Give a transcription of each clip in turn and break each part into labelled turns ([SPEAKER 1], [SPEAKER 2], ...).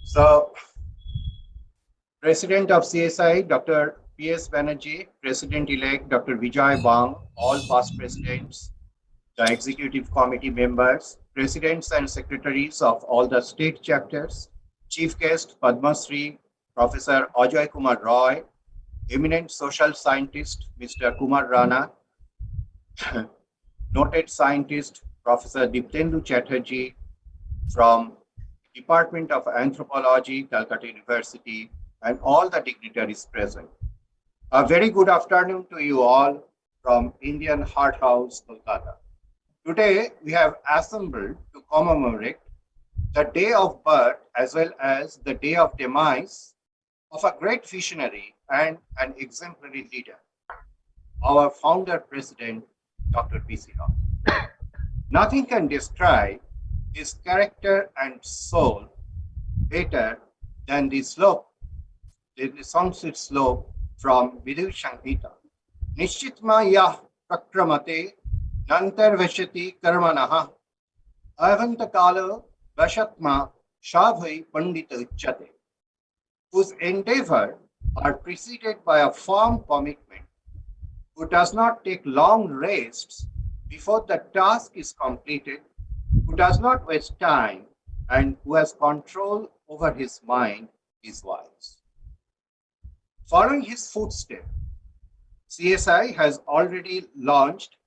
[SPEAKER 1] So, President of CSI, Dr. P.S. Banerjee, President-elect Dr. Vijay Bang, all past presidents, the executive committee members, presidents and secretaries of all the state chapters, chief guest Padma Shri, Professor Ajay Kumar Roy, eminent social scientist Mr. Kumar Rana, noted scientist Professor Diptendu Chatterjee from Department of Anthropology, Calcutta University, and all the dignitaries present. A very good afternoon to you all from Indian Heart House, Kolkata. Today, we have assembled to commemorate the day of birth as well as the day of demise of a great visionary and an exemplary leader, our founder president, Dr. B.C. Roy. Nothing can describe his character and soul better than the Sanskrit slope from Vidhu Shankita. Nishchitma yah prakramate nantarvashati karmanaha avantakalo vashatma shavai pandita uchate, whose endeavor are preceded by a firm commitment, who does not take long rests before the task is completed, who does not waste time, and who has control over his mind, is wise. Following his footsteps, CSI has already launched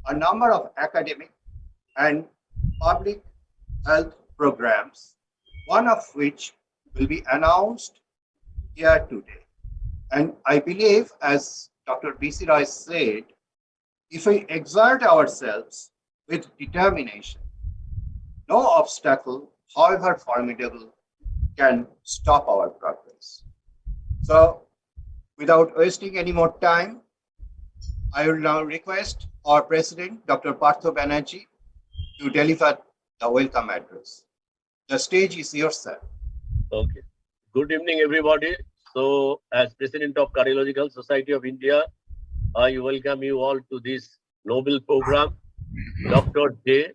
[SPEAKER 1] a number of academic and public health programs, one of which will be announced here today. And I believe, as Dr. B.C. Roy said, if we exert ourselves with determination, no obstacle, however formidable, can stop our progress. So, without wasting any more time, I will now request our President, Dr. Partho Banerjee, to deliver the welcome address. The stage is yours, sir.
[SPEAKER 2] Okay. Good evening, everybody. So, as President of Cardiological Society of India, I welcome you all to this noble program, Dr. Day,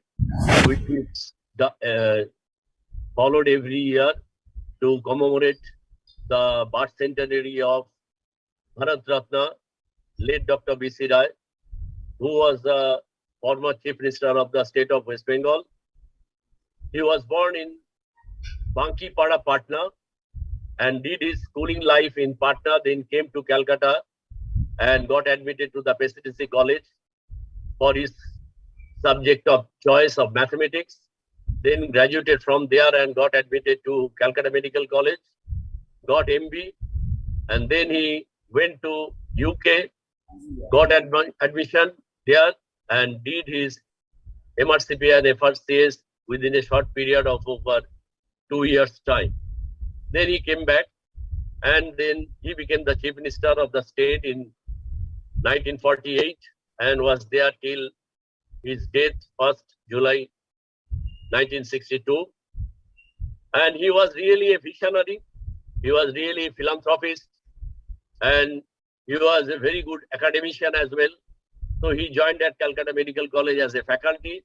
[SPEAKER 2] which is followed every year to commemorate the birth centenary of Bharat Ratna, late Dr. B.C. Roy, who was the former Chief Minister of the state of West Bengal. He was born in Bankipada, Patna, and did his schooling life in Patna, then came to Calcutta and got admitted to the Presidency College for his subject of choice of mathematics, then graduated from there and got admitted to Calcutta Medical College, got MB, and then he went to UK, got admission there and did his MRCP and FRCS within a short period of over 2 years' time. Then he came back and then he became the Chief Minister of the state in 1948 and was there till his death 1st July 1962. And he was really a visionary, he was really a philanthropist, and he was a very good academician as well. So he joined at Calcutta Medical College as a faculty,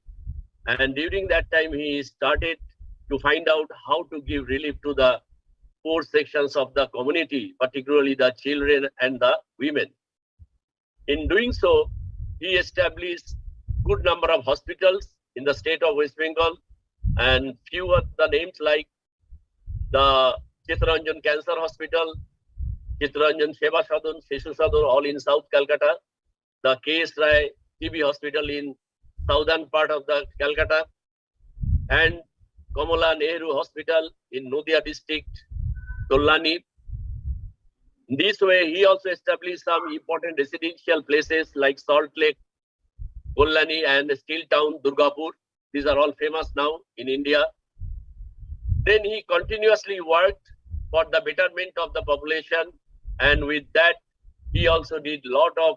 [SPEAKER 2] and during that time he started to find out how to give relief to the poor sections of the community, particularly the children and the women. In doing so, he established good number of hospitals in the state of West Bengal, and few of the names like the Chittaranjan Cancer Hospital, Chittaranjan Seva Sadhan, Seshu Sadhan, all in South Calcutta, the K.S. Rai TB Hospital in southern part of the Calcutta, and Kamala Nehru Hospital in Nadia district, Tollani. In this way, he also established some important residential places like Salt Lake, Kollani, and Steel Town, Durgapur. These are all famous now in India. Then he continuously worked for the betterment of the population, and with that, he also did a lot of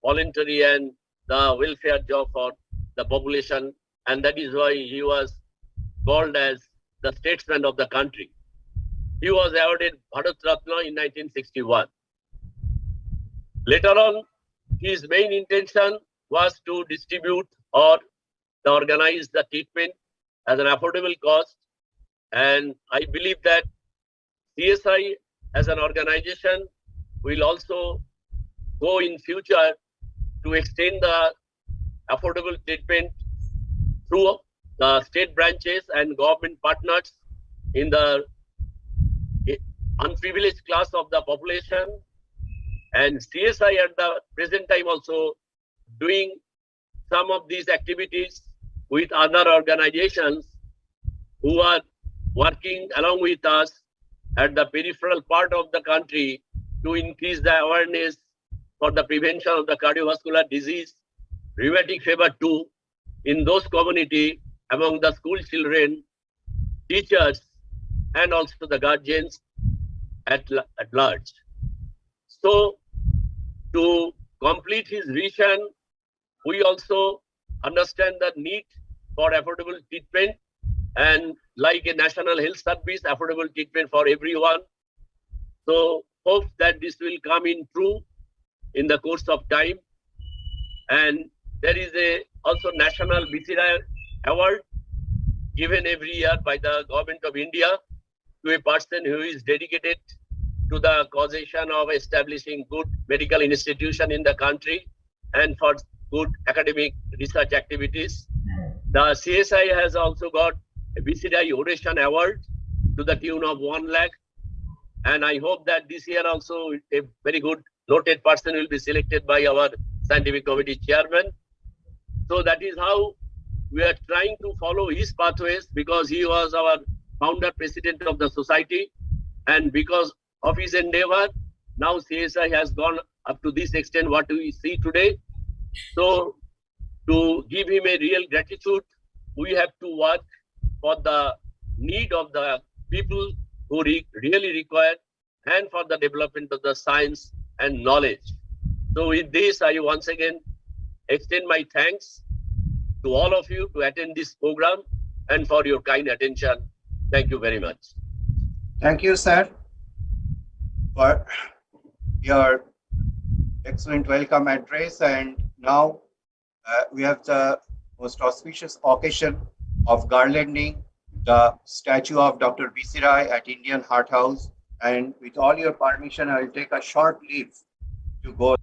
[SPEAKER 2] voluntary and the welfare job for the population, and that is why he was called as the statesman of the country. He was awarded Bharat Ratna in 1961. Later on, his main intention was to distribute or to organize the treatment as an affordable cost, and I believe that CSI as an organization will also go in future to extend the affordable treatment through the state branches and government partners in the unprivileged class of the population. And CSI at the present time also doing some of these activities with other organizations who are working along with us at the peripheral part of the country to increase the awareness for the prevention of the cardiovascular disease, rheumatic fever too, in those community among the school children, teachers, and also the guardians at large. So to complete his vision, we also understand the need for affordable treatment, and like a national health service, affordable treatment for everyone. So hope that this will come in true in the course of time. And there is also National BC Rai Award given every year by the Government of India to a person who is dedicated to the causation of establishing good medical institution in the country and for good academic research activities. The CSI has also got a BC Rai Oration Award to the tune of 1 lakh. And I hope that this year also a very good noted person will be selected by our scientific committee chairman. So that is how we are trying to follow his pathways, because he was our founder president of the society. And because of his endeavor, now CSI has gone up to this extent what we see today. So to give him a real gratitude, we have to work for the need of the people who really require, and for the development of the science and knowledge. So with this, I once again extend my thanks to all of you to attend this program and for your kind attention. Thank you very much.
[SPEAKER 1] Thank you, sir, for your excellent welcome address. And now we have the most auspicious occasion of garlanding the statue of Dr. BC Rai at Indian Heart House. And with all your permission, I will take a short leave to go.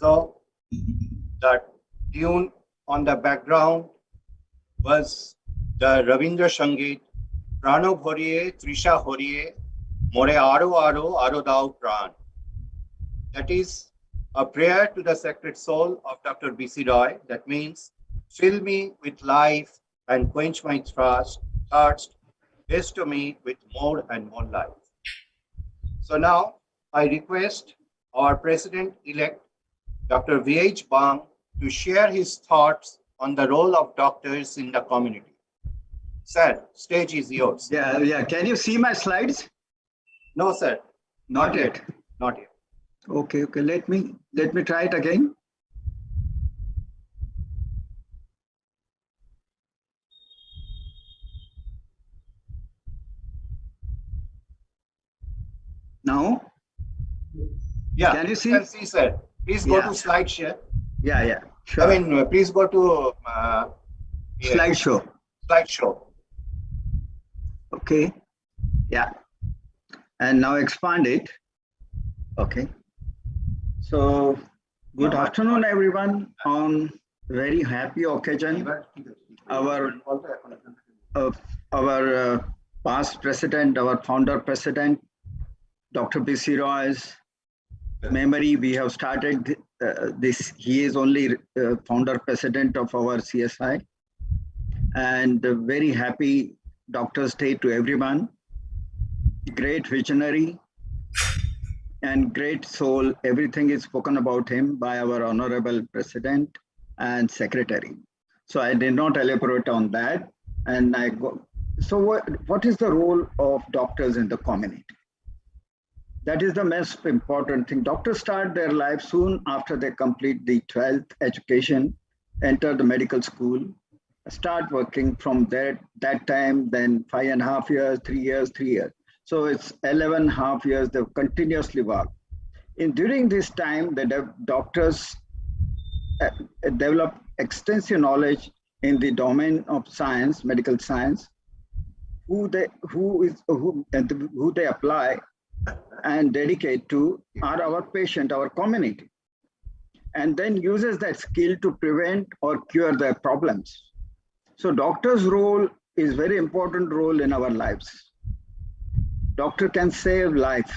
[SPEAKER 1] So the tune on the background was the Ravindra Sangeet, Prano Bhoriye, Trisha Horiye, More Aro Aro, Aro Dao Pran. That is a prayer to the sacred soul of Dr. BC Rai. That means, fill me with life and quench my thirst, bestow me with more and more life. So now I request our President-elect Dr. VH Bang to share his thoughts on the role of doctors in the community. Sir, stage is yours.
[SPEAKER 3] Yeah. Can you see my slides?
[SPEAKER 1] No, sir.
[SPEAKER 3] Not yet.
[SPEAKER 1] Not yet.
[SPEAKER 3] Okay. Let me try it again. Now?
[SPEAKER 1] Yeah.
[SPEAKER 3] Can you see?
[SPEAKER 1] Can see, sir. Please go
[SPEAKER 3] Yeah.
[SPEAKER 1] to slide share.
[SPEAKER 3] Yeah. Sure.
[SPEAKER 1] I mean, please go to
[SPEAKER 3] Slideshow.
[SPEAKER 1] slideshow.
[SPEAKER 3] Okay. Yeah. And now expand it. Okay. So good afternoon, everyone. On very happy occasion, our past president, our founder president, Dr. B.C. Roy's memory, we have started this. He is only founder president of our CSI, and very happy Doctor's Day to everyone. Great visionary and great soul. Everything is spoken about him by our honorable president and secretary. So I did not elaborate on that. And I go. So what is the role of doctors in the community? That is the most important thing. Doctors start their life soon after they complete the 12th education, enter the medical school, start working from that time, then 5.5 years, 3 years, 3 years. So it's 11.5 years they continuously work. During this time, the doctors develop extensive knowledge in the domain of science, medical science, who they apply and dedicate to are our patient, our community, and then uses that skill to prevent or cure their problems. So doctor's role is very important role in our lives. Doctor can save life,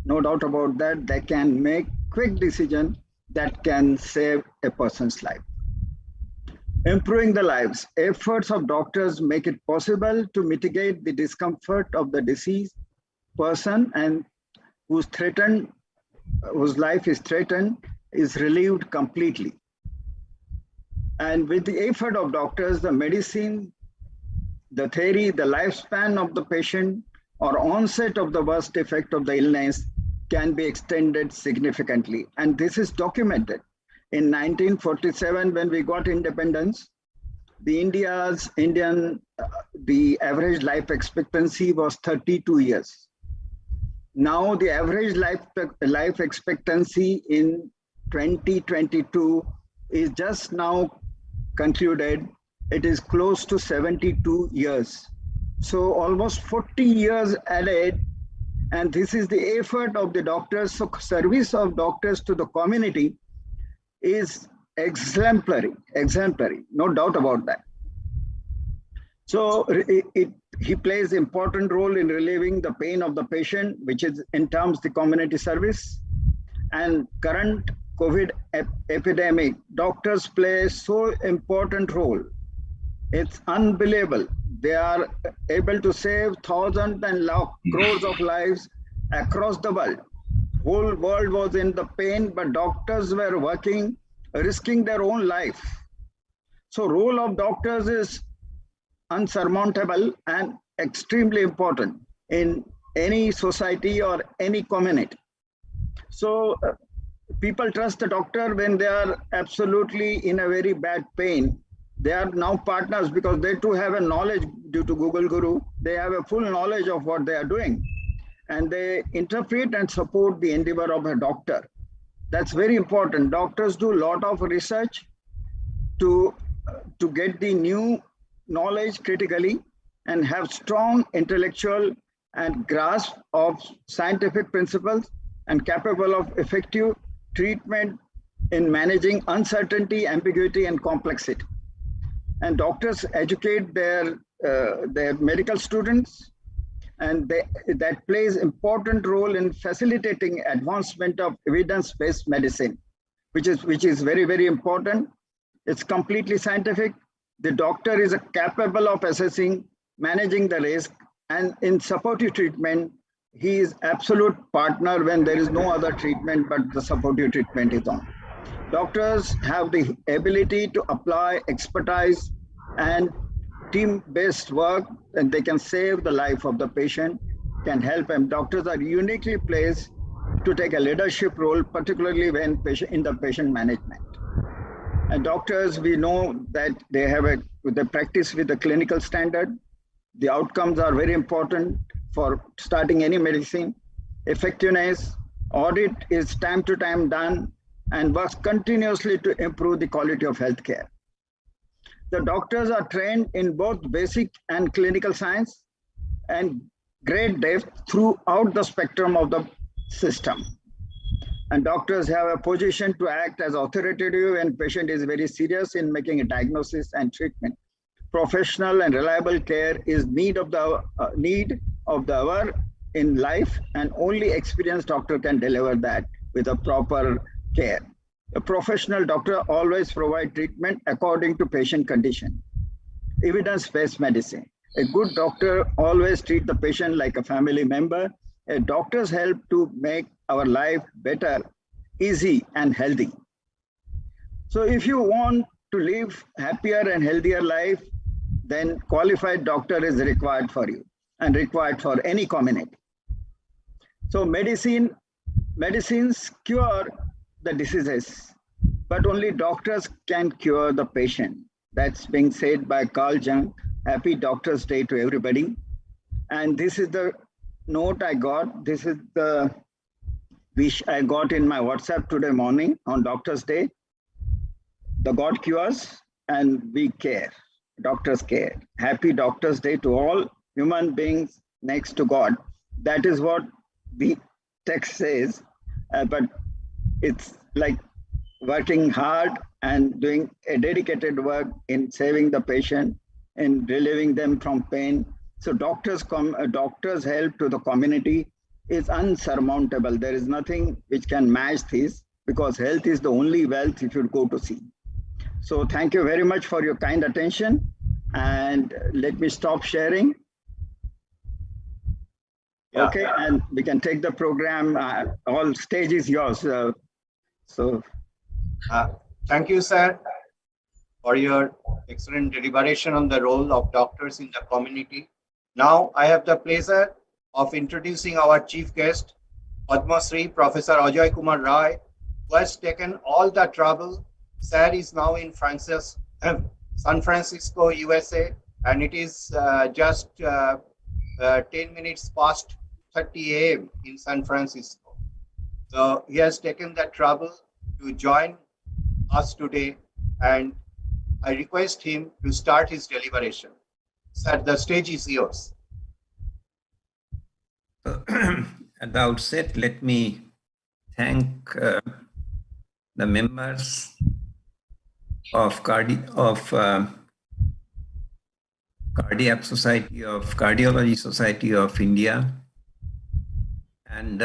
[SPEAKER 3] no doubt about that. They can make quick decision that can save a person's life. Improving the lives. Efforts of doctors make it possible to mitigate the discomfort of the deceased person and whose life is threatened is relieved completely. And with the effort of doctors, the medicine, the theory, the lifespan of the patient or onset of the worst effect of the illness can be extended significantly. And this is documented. In 1947, when we got independence, the average life expectancy was 32 years. Now the average life expectancy in 2022 is just now concluded. It is close to 72 years. So almost 40 years added. And this is the effort of the doctors. So service of doctors to the community is exemplary, no doubt about that. So he plays important role in relieving the pain of the patient, which is in terms the community service. And current COVID epidemic, doctors play so important role. It's unbelievable. They are able to save thousands and crores of lives across the world. Whole world was in the pain, but doctors were working, risking their own life. So role of doctors is unsurmountable and extremely important in any society or any community. So people trust the doctor when they are absolutely in a very bad pain. They are now partners because they too have a knowledge due to Google Guru. They have a full knowledge of what they are doing. And they interpret and support the endeavor of a doctor. That's very important. Doctors do a lot of research to get the new knowledge critically and have strong intellectual and grasp of scientific principles and capable of effective treatment in managing uncertainty, ambiguity, and complexity. And doctors educate their medical students, and that plays important role in facilitating advancement of evidence-based medicine, which is very, very important. It's completely scientific. The doctor is capable of assessing, managing the risk, and in supportive treatment, he is absolute partner when there is no other treatment but the supportive treatment is on. Doctors have the ability to apply expertise and team-based work, and they can save the life of the patient, can help them. Doctors are uniquely placed to take a leadership role, particularly when in the patient management. And doctors, we know that they practice with the clinical standard. The outcomes are very important for starting any medicine. Effectiveness, audit is time to time done and works continuously to improve the quality of healthcare. The doctors are trained in both basic and clinical science and great depth throughout the spectrum of the system. And doctors have a position to act as authoritative when patient is very serious in making a diagnosis and treatment. Professional and reliable care is need of the hour in life, and only experienced doctor can deliver that with a proper care. A professional doctor always provide treatment according to patient condition. Evidence-based medicine. A good doctor always treat the patient like a family member. A doctor's help to make our life better, easy, and healthy. So if you want to live happier and healthier life, then qualified doctor is required for you and required for any community. So medicines cure the diseases, but only doctors can cure the patient. That's being said by Carl Jung. Happy Doctor's Day to everybody. And this is the note I got. This is the wish I got in my WhatsApp today morning on Doctor's Day. The God cures and we care. Doctors care. Happy Doctor's Day to all human beings next to God. That is what the text says, but it's like working hard and doing a dedicated work in saving the patient and relieving them from pain. So doctors help to the community is unsurmountable. There is nothing which can match this, because health is the only wealth you should go to see. So thank you very much for your kind attention, and let me stop sharing. Yeah. Okay, and we can take the program. All stage is yours.
[SPEAKER 1] Thank you, sir, for your excellent deliberation on the role of doctors in the community. Now, I have the pleasure of introducing our chief guest, Padma Shri, Professor Ajay Kumar Rai, who has taken all the trouble. Sir is now in San Francisco, USA, and it is just 10 minutes past 30 a.m. in San Francisco. So he has taken the trouble to join us today, and I request him to start his deliberation. Sir, the stage is yours.
[SPEAKER 4] At the outset, let me thank the members of Cardiac Society of Cardiology Society of India, and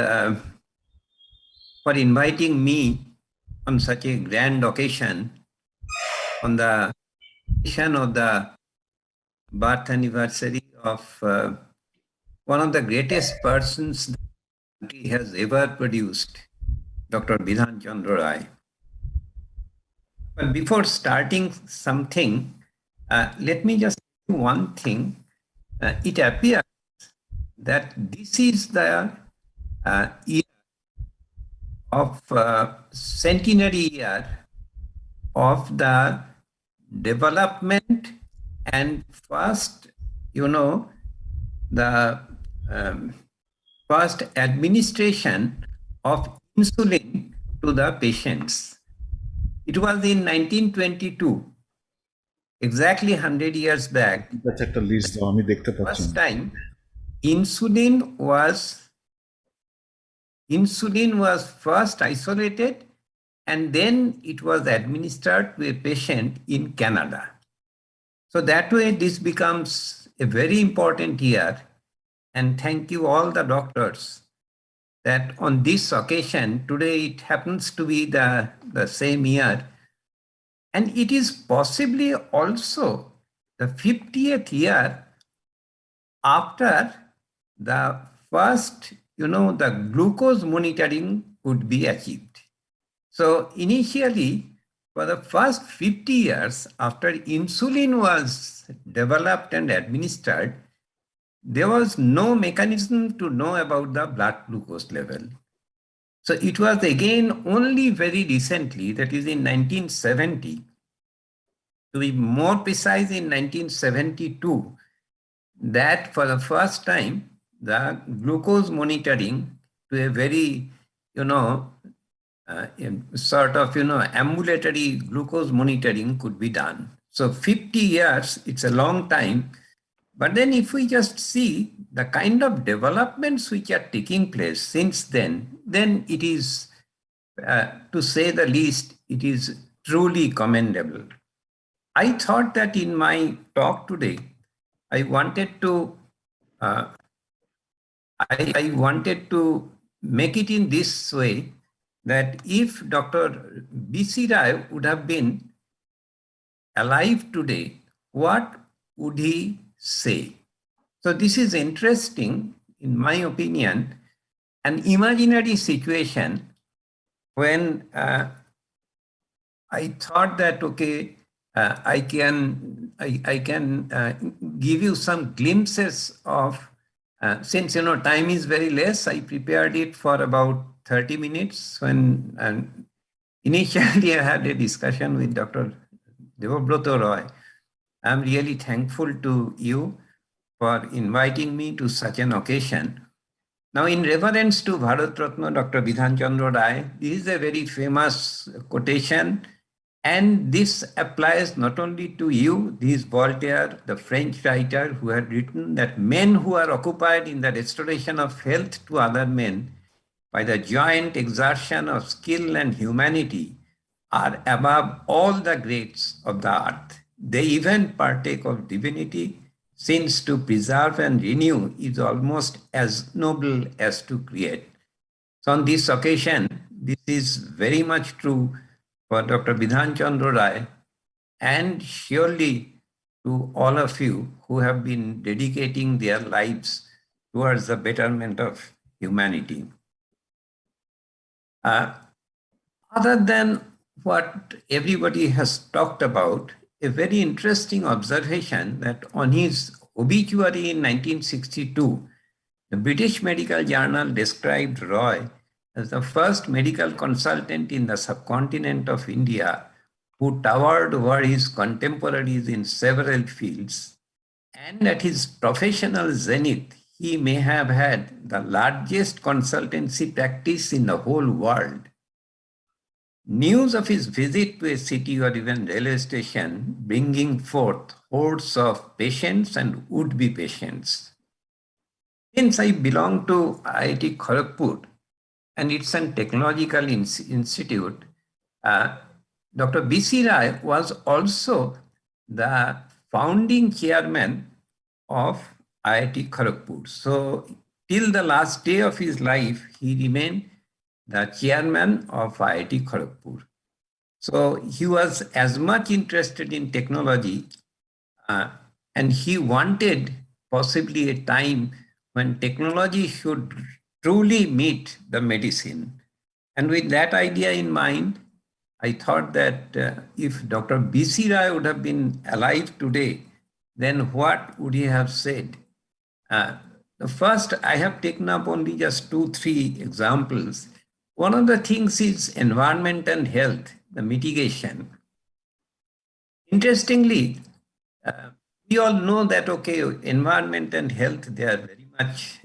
[SPEAKER 4] for inviting me on such a grand occasion on the occasion of the birth anniversary of one of the greatest persons the country has ever produced, Dr. Bidhan Chandra Rai. But before starting something, let me just do one thing. It appears that this is the year of centenary year of the development and first, the first administration of insulin to the patients. It was in 1922, exactly 100 years back. First time, insulin was first isolated, and then it was administered to a patient in Canada. So that way, this becomes a very important year. And thank you all the doctors that on this occasion, today it happens to be the same year. And it is possibly also the 50th year after the first, the glucose monitoring could be achieved. So initially, for the first 50 years after insulin was developed and administered, there was no mechanism to know about the blood glucose level. So it was again only very recently, that is in 1970, to be more precise in 1972, that for the first time, the glucose monitoring to a very, sort of, ambulatory glucose monitoring could be done. So 50 years, it's a long time. But then if we just see the kind of developments which are taking place since then it is, to say the least, it is truly commendable. I thought that in my talk today, I wanted to make it in this way, that if Dr. B.C. Rai would have been alive today, what would he say? So this is interesting, in my opinion, an imaginary situation when I thought that, okay, I can give you some glimpses of, since time is very less, I prepared it for about 30 minutes when initially I had a discussion with Dr. Debabrata Roy. I'm really thankful to you for inviting me to such an occasion. Now, in reference to Bharat Ratna Dr. Bidhan Chandra Rai, this is a very famous quotation, and this applies not only to you. This is Voltaire, the French writer, who had written that men who are occupied in the restoration of health to other men by the joint exertion of skill and humanity are above all the greats of the earth. They even partake of divinity, since to preserve and renew is almost as noble as to create. So on this occasion, this is very much true for Dr. Bidhan Chandra Rai, and surely to all of you who have been dedicating their lives towards the betterment of humanity. Other than what everybody has talked about, a very interesting observation that on his obituary in 1962, the British Medical Journal described Roy as the first medical consultant in the subcontinent of India who towered over his contemporaries in several fields, and at his professional zenith, he may have had the largest consultancy practice in the whole world. News of his visit to a city or even railway station bringing forth hordes of patients and would-be patients. Since I belong to IIT Kharagpur, and it's a technological institute, Dr. B.C. Rai was also the founding chairman of IIT Kharagpur. So till the last day of his life, he remained the chairman of IIT Kharagpur. So he was as much interested in technology, and he wanted possibly a time when technology should truly meet the medicine. And with that idea in mind, I thought that if Dr. B.C. Rai would have been alive today, then what would he have said? First, I have taken up only just 2-3 examples. One of the things is environment and health, the mitigation. Interestingly, we all know that, okay, environment and health, they are very much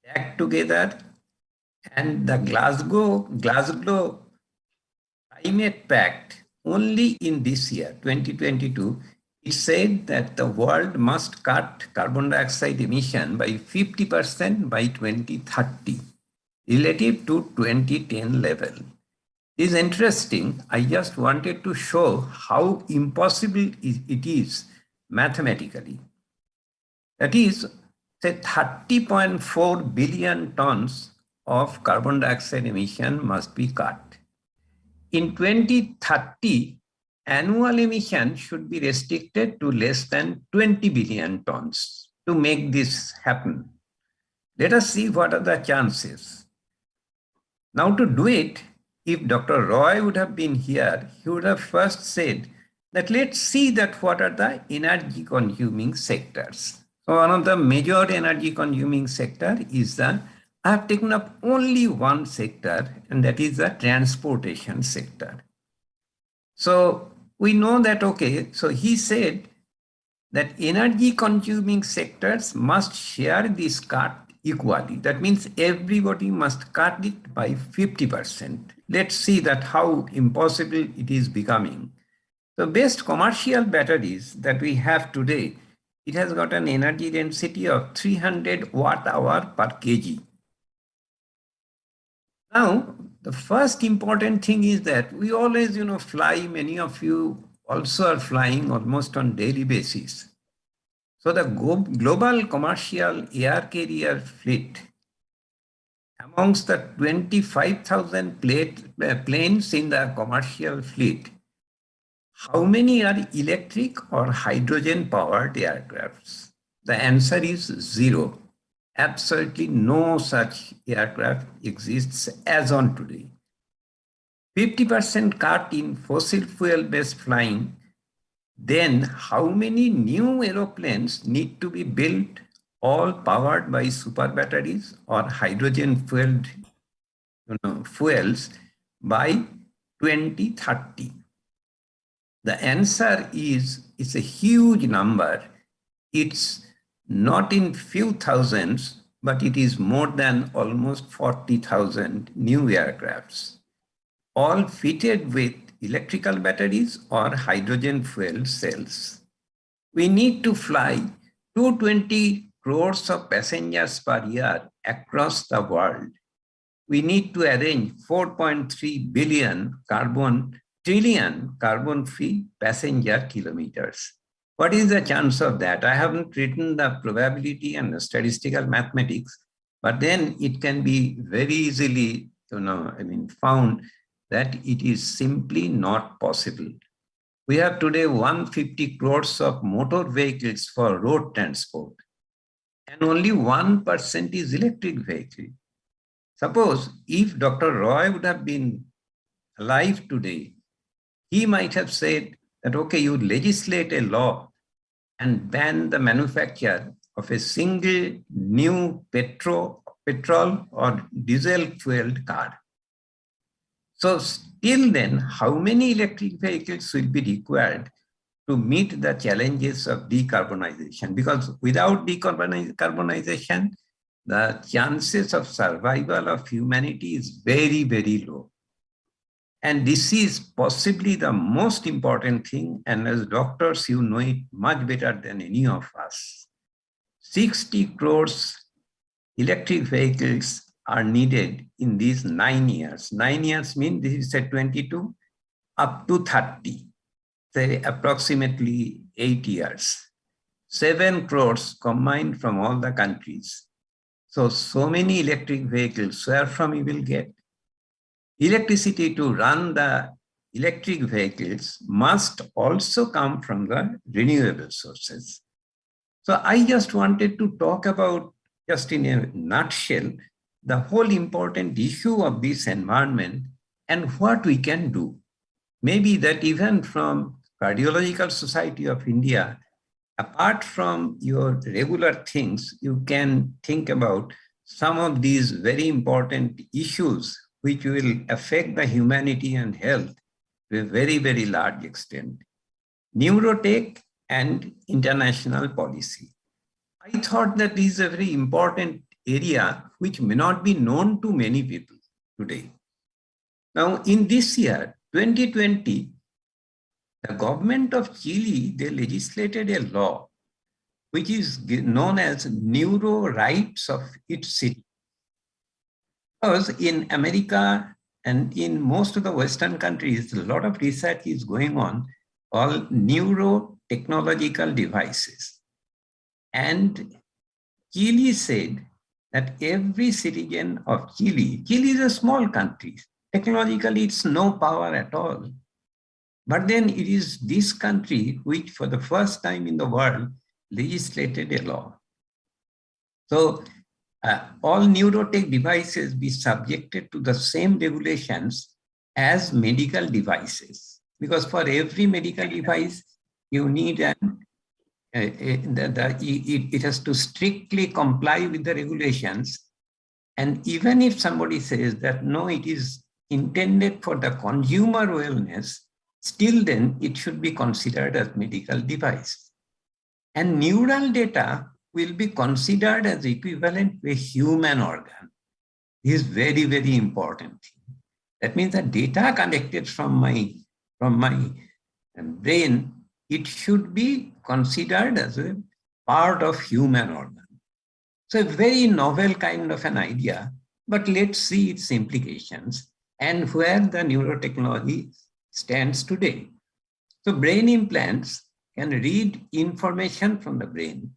[SPEAKER 4] tagged together. And the Glasgow Climate Pact, only in this year, 2022, it said that the world must cut carbon dioxide emission by 50% by 2030, relative to 2010 level. It is interesting. I just wanted to show how impossible it is mathematically. That is, say 30.4 billion tons of carbon dioxide emission must be cut. In 2030, annual emission should be restricted to less than 20 billion tons to make this happen. Let us see what are the chances. Now to do it, if Dr. Roy would have been here, he would have first said that let's see that what are the energy consuming sectors. So one of the major energy consuming sector is the, I have taken up only one sector, and that is the transportation sector. So we know that, okay, so he said that energy consuming sectors must share this cut equally. That means everybody must cut it by 50%. Let's see that how impossible it is becoming. The best commercial batteries that we have today, it has got an energy density of 300 watt-hour per kg. Now, the first important thing is that we always, fly. Many of you also are flying almost on daily basis. So the global commercial air carrier fleet, amongst the 25,000 planes in the commercial fleet, how many are electric or hydrogen powered aircrafts? The answer is 0. Absolutely no such aircraft exists as on today. 50% cut in fossil fuel based flying. Then how many new aeroplanes need to be built, all powered by super batteries or hydrogen fueled fuels by 2030? The answer is, it's a huge number. It's not in few thousands, but it is more than almost 40,000 new aircrafts, all fitted with electrical batteries or hydrogen fuel cells. We need to fly 220 crores of passengers per year across the world. We need to arrange 4.3 trillion carbon-free passenger kilometers. What is the chance of that? I haven't written the probability and the statistical mathematics, but then it can be very easily, found that it is simply not possible. We have today 150 crores of motor vehicles for road transport, and only 1% is electric vehicle. Suppose if Dr. Roy would have been alive today, he might have said that, okay, you legislate a law and ban the manufacture of a single new petrol or diesel fueled car. So still then, how many electric vehicles will be required to meet the challenges of decarbonization? Because without decarbonization, the chances of survival of humanity is very, very low. And this is possibly the most important thing. And as doctors, you know it much better than any of us. 60 crores electric vehicles are needed in these 9 years. 9 years means this is at 22 up to 30, say approximately 8 years. 7 crores combined from all the countries. So many electric vehicles, where from you will get? Electricity to run the electric vehicles must also come from the renewable sources. So I just wanted to talk about, just in a nutshell, the whole important issue of this environment and what we can do. Maybe that even from Cardiological Society of India, apart from your regular things, you can think about some of these very important issues which will affect the humanity and health to a very, very large extent. Neurotech and international policy. I thought that this is a very important area which may not be known to many people today. Now, in this year, 2020, the government of Chile, they legislated a law which is known as Neuro Rights of its city. Because in America and in most of the Western countries, a lot of research is going on neurotechnological devices. And Chile said that every citizen of Chile is a small country. Technologically, it's no power at all. But then it is this country which for the first time in the world legislated a law. So all neurotech devices be subjected to the same regulations as medical devices. Because for every medical device, you need it has to strictly comply with the regulations. And even if somebody says that, no, it is intended for the consumer wellness, still then it should be considered as medical device. And neural data will be considered as equivalent to a human organ. This is very, very important. That means the data collected from my brain, it should be considered as a part of human organ. So a very novel kind of an idea, but let's see its implications and where the neurotechnology stands today. So brain implants can read information from the brain.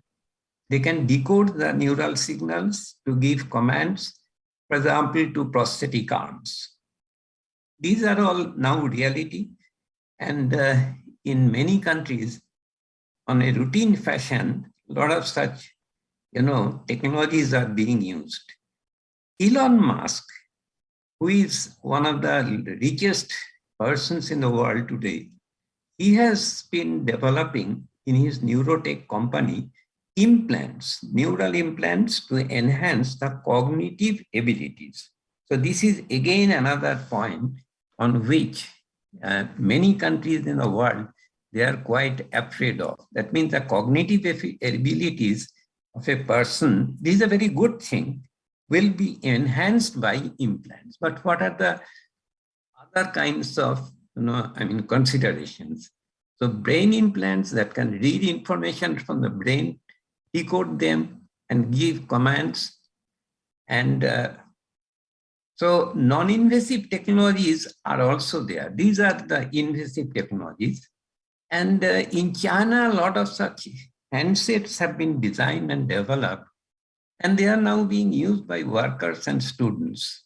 [SPEAKER 4] They can decode the neural signals to give commands, for example, to prosthetic arms. These are all now reality, and in many countries, on a routine fashion, a lot of such, technologies are being used. Elon Musk, who is one of the richest persons in the world today, he has been developing in his neurotech company implants, neural implants to enhance the cognitive abilities. So this is again another point on which many countries in the world, they are quite afraid of. That means the cognitive abilities of a person, this is a very good thing, will be enhanced by implants. But what are the other kinds of considerations? So brain implants that can read information from the brain, decode them, and give commands. And so non-invasive technologies are also there. These are the invasive technologies. And in China, a lot of such handsets have been designed and developed, and they are now being used by workers and students.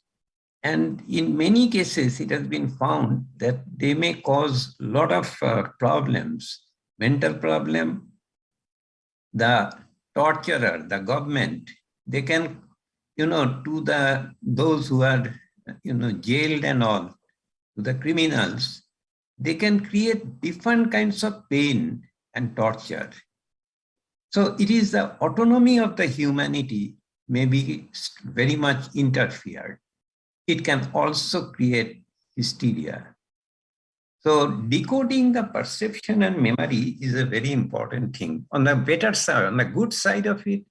[SPEAKER 4] And in many cases, it has been found that they may cause a lot of problems, mental problem. The torturer, the government, they can, to those who are, jailed and all, to the criminals, they can create different kinds of pain and torture. So it is the autonomy of the humanity may be very much interfered. It can also create hysteria. So decoding the perception and memory is a very important thing. On the better side, on the good side of it,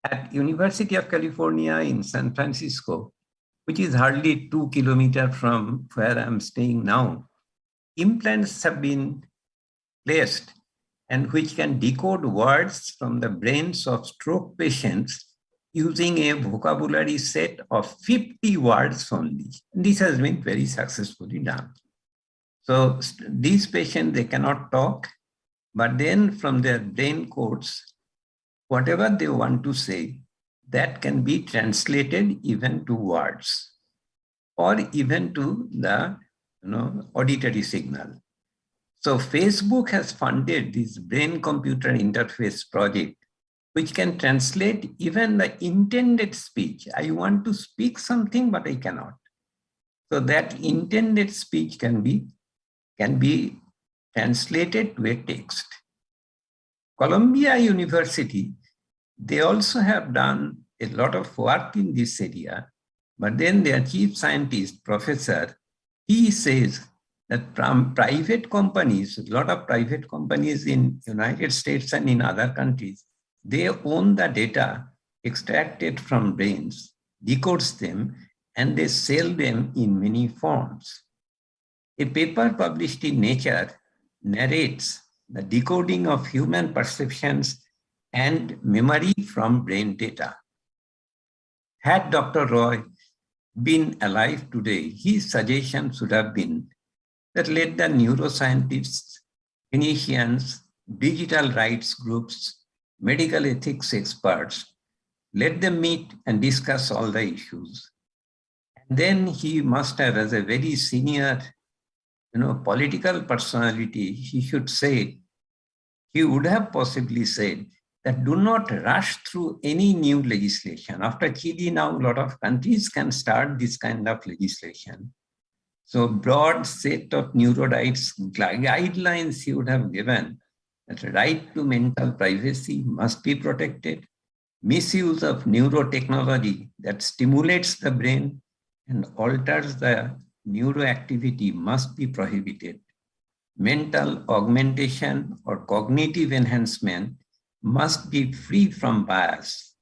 [SPEAKER 4] at University of California in San Francisco, which is hardly 2 kilometers from where I'm staying now, implants have been placed and which can decode words from the brains of stroke patients using a vocabulary set of 50 words only. This has been very successfully done. So these patients, they cannot talk, but then from their brain codes, whatever they want to say, that can be translated even to words or even to the auditory signal. So Facebook has funded this brain-computer interface project, which can translate even the intended speech. I want to speak something, but I cannot. So that intended speech can be translated to a text. Columbia University, they also have done a lot of work in this area, but then their chief scientist, professor, he says that from private companies, a lot of private companies in United States and in other countries, they own the data extracted from brains, decodes them, and they sell them in many forms. A paper published in Nature narrates the decoding of human perceptions and memory from brain data. Had Dr. Roy been alive today, his suggestion should have been that let the neuroscientists, clinicians, digital rights groups, medical ethics experts, let them meet and discuss all the issues. And then he must have, as a very senior, political personality, he should say, he would have possibly said that do not rush through any new legislation. After Chile, now a lot of countries can start this kind of legislation. So broad set of neuro rights guidelines he would have given, that right to mental privacy must be protected, misuse of neurotechnology that stimulates the brain and alters the neuroactivity must be prohibited. Mental augmentation or cognitive enhancement must be free from bias,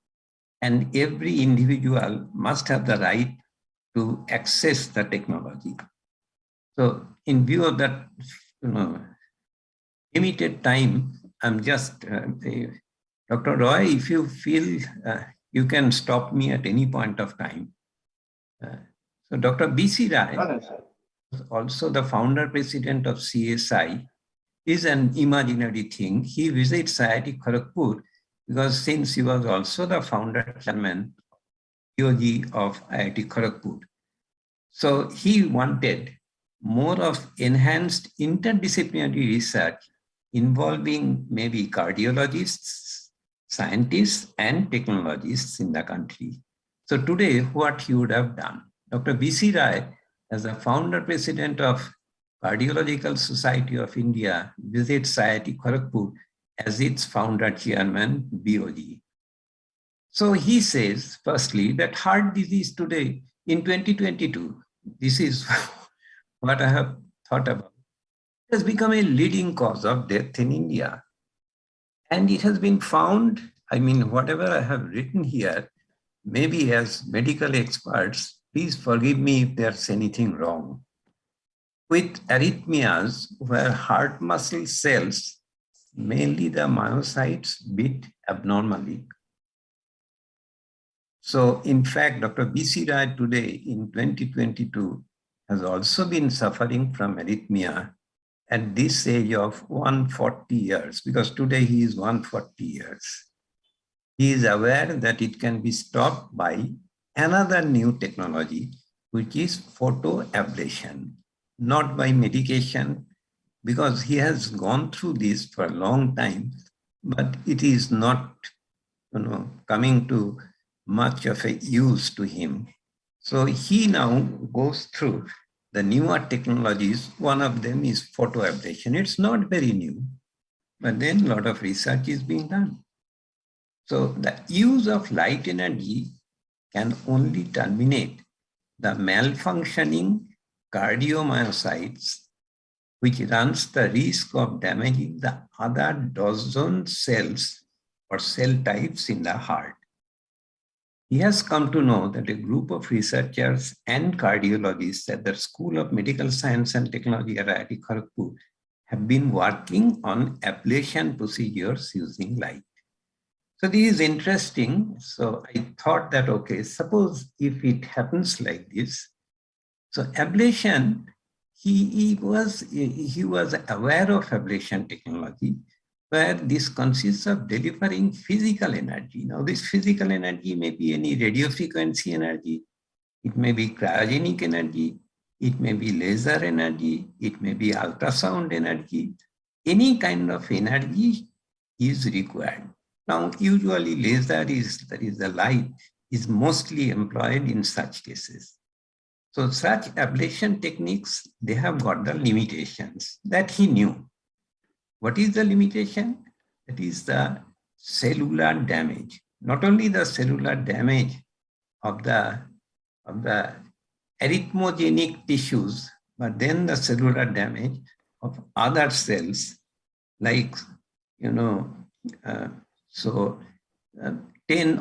[SPEAKER 4] and every individual must have the right to access the technology. So in view of that, limited time, I'm just, Dr. Roy, if you feel you can stop me at any point of time. So Dr. B.C. Rai, also the founder president of CSI, is an imaginary thing. He visits IIT Kharagpur because since he was also the founder chairman POG of IIT Kharagpur. So he wanted more of enhanced interdisciplinary research involving maybe cardiologists, scientists, and technologists in the country. So today, what he would have done, Dr. B.C. Rai, as the founder president of Cardiological Society of India, visits IIT Kharagpur as its founder chairman, BOG. So he says, firstly, that heart disease today in 2022, this is what I have thought about, has become a leading cause of death in India. And it has been found, I mean, whatever I have written here, maybe as medical experts, please forgive me if there's anything wrong. With arrhythmias where heart muscle cells, mainly the myocytes, beat abnormally. So in fact, Dr. B.C. Rai today in 2022 has also been suffering from arrhythmia at this age of 140 years, because today he is 140 years. He is aware that it can be stopped by another new technology, which is photoablation, not by medication, because he has gone through this for a long time, but it is not, coming to much of a use to him. So he now goes through the newer technologies. One of them is photoablation. It's not very new, but then a lot of research is being done. So the use of light energy can only terminate the malfunctioning cardiomyocytes, which runs the risk of damaging the other dozen cells or cell types in the heart. He has come to know that a group of researchers and cardiologists at the School of Medical Science and Technology at IIT Kharagpur have been working on ablation procedures using light. So this is interesting. So I thought that, okay, suppose if it happens like this. So ablation, he was aware of ablation technology, where this consists of delivering physical energy. Now, this physical energy may be any radio frequency energy, it may be cryogenic energy, it may be laser energy, it may be ultrasound energy. Any kind of energy is required. Now, usually laser that is the light, is mostly employed in such cases. So such ablation techniques, they have got the limitations that he knew. What is the limitation? That is the cellular damage. Not only the cellular damage of the arrhythmogenic tissues, but then the cellular damage of other cells, like, 10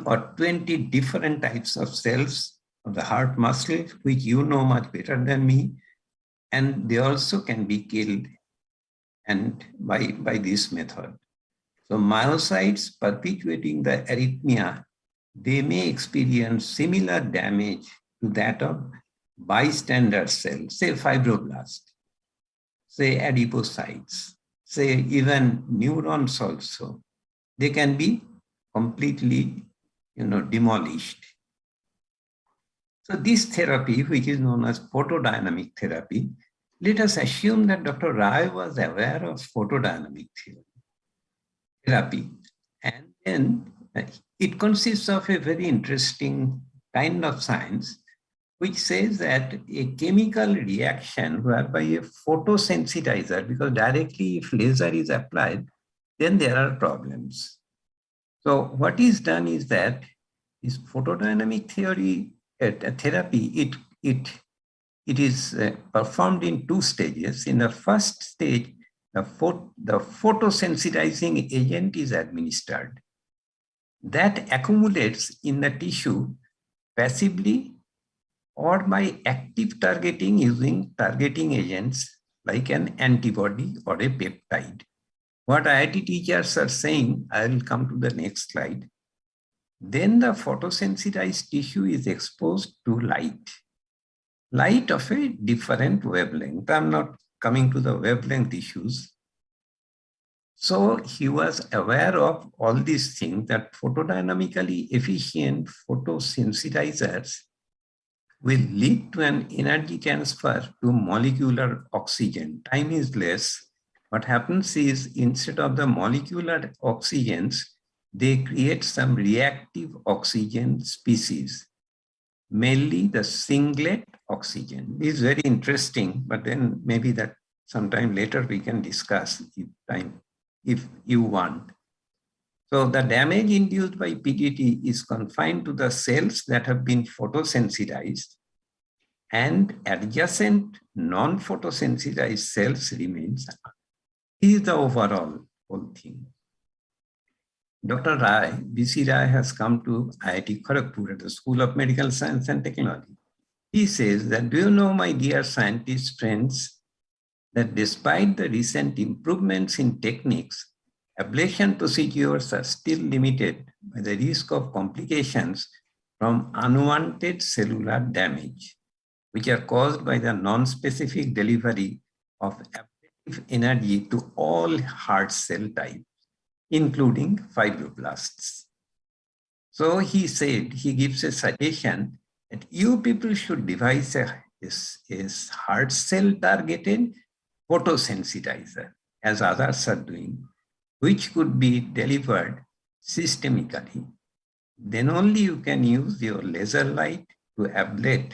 [SPEAKER 4] or 20 different types of cells of the heart muscle, which you know much better than me, and they also can be killed and by this method. So myocytes perpetuating the arrhythmia, they may experience similar damage to that of bystander cells, say fibroblast, say adipocytes, say even neurons also. They can be completely, demolished. So this therapy, which is known as photodynamic therapy, let us assume that Dr. Rai was aware of photodynamic therapy, and then it consists of a very interesting kind of science, which says that a chemical reaction whereby a photosensitizer, because directly if laser is applied, then there are problems. So what is done is that this photodynamic therapy, it is performed in two stages. In the first stage, the photosensitizing agent is administered. That accumulates in the tissue passively or by active targeting using targeting agents like an antibody or a peptide. What IIT teachers are saying, I will come to the next slide. Then the photosensitized tissue is exposed to light of a different wavelength. I'm not coming to the wavelength issues. So he was aware of all these things, that photodynamically efficient photosensitizers will lead to an energy transfer to molecular oxygen. Time is less. What happens is, instead of the molecular oxygens, they create some reactive oxygen species, mainly the singlet oxygen. This is very interesting, but then maybe that sometime later we can discuss if you want. So the damage induced by PDT is confined to the cells that have been photosensitized, and adjacent non-photosensitized cells remains. This is the overall whole thing. Dr. Rai, B.C. Rai, has come to IIT Kharagpur at the School of Medical Science and Technology. He says that, do you know, my dear scientist friends, that despite the recent improvements in techniques, ablation procedures are still limited by the risk of complications from unwanted cellular damage, which are caused by the non-specific delivery of ablative energy to all heart cell types, including fibroblasts. So he said, he gives a suggestion that you people should devise a heart cell targeted photosensitizer, as others are doing, which could be delivered systemically. Then only you can use your laser light to ablate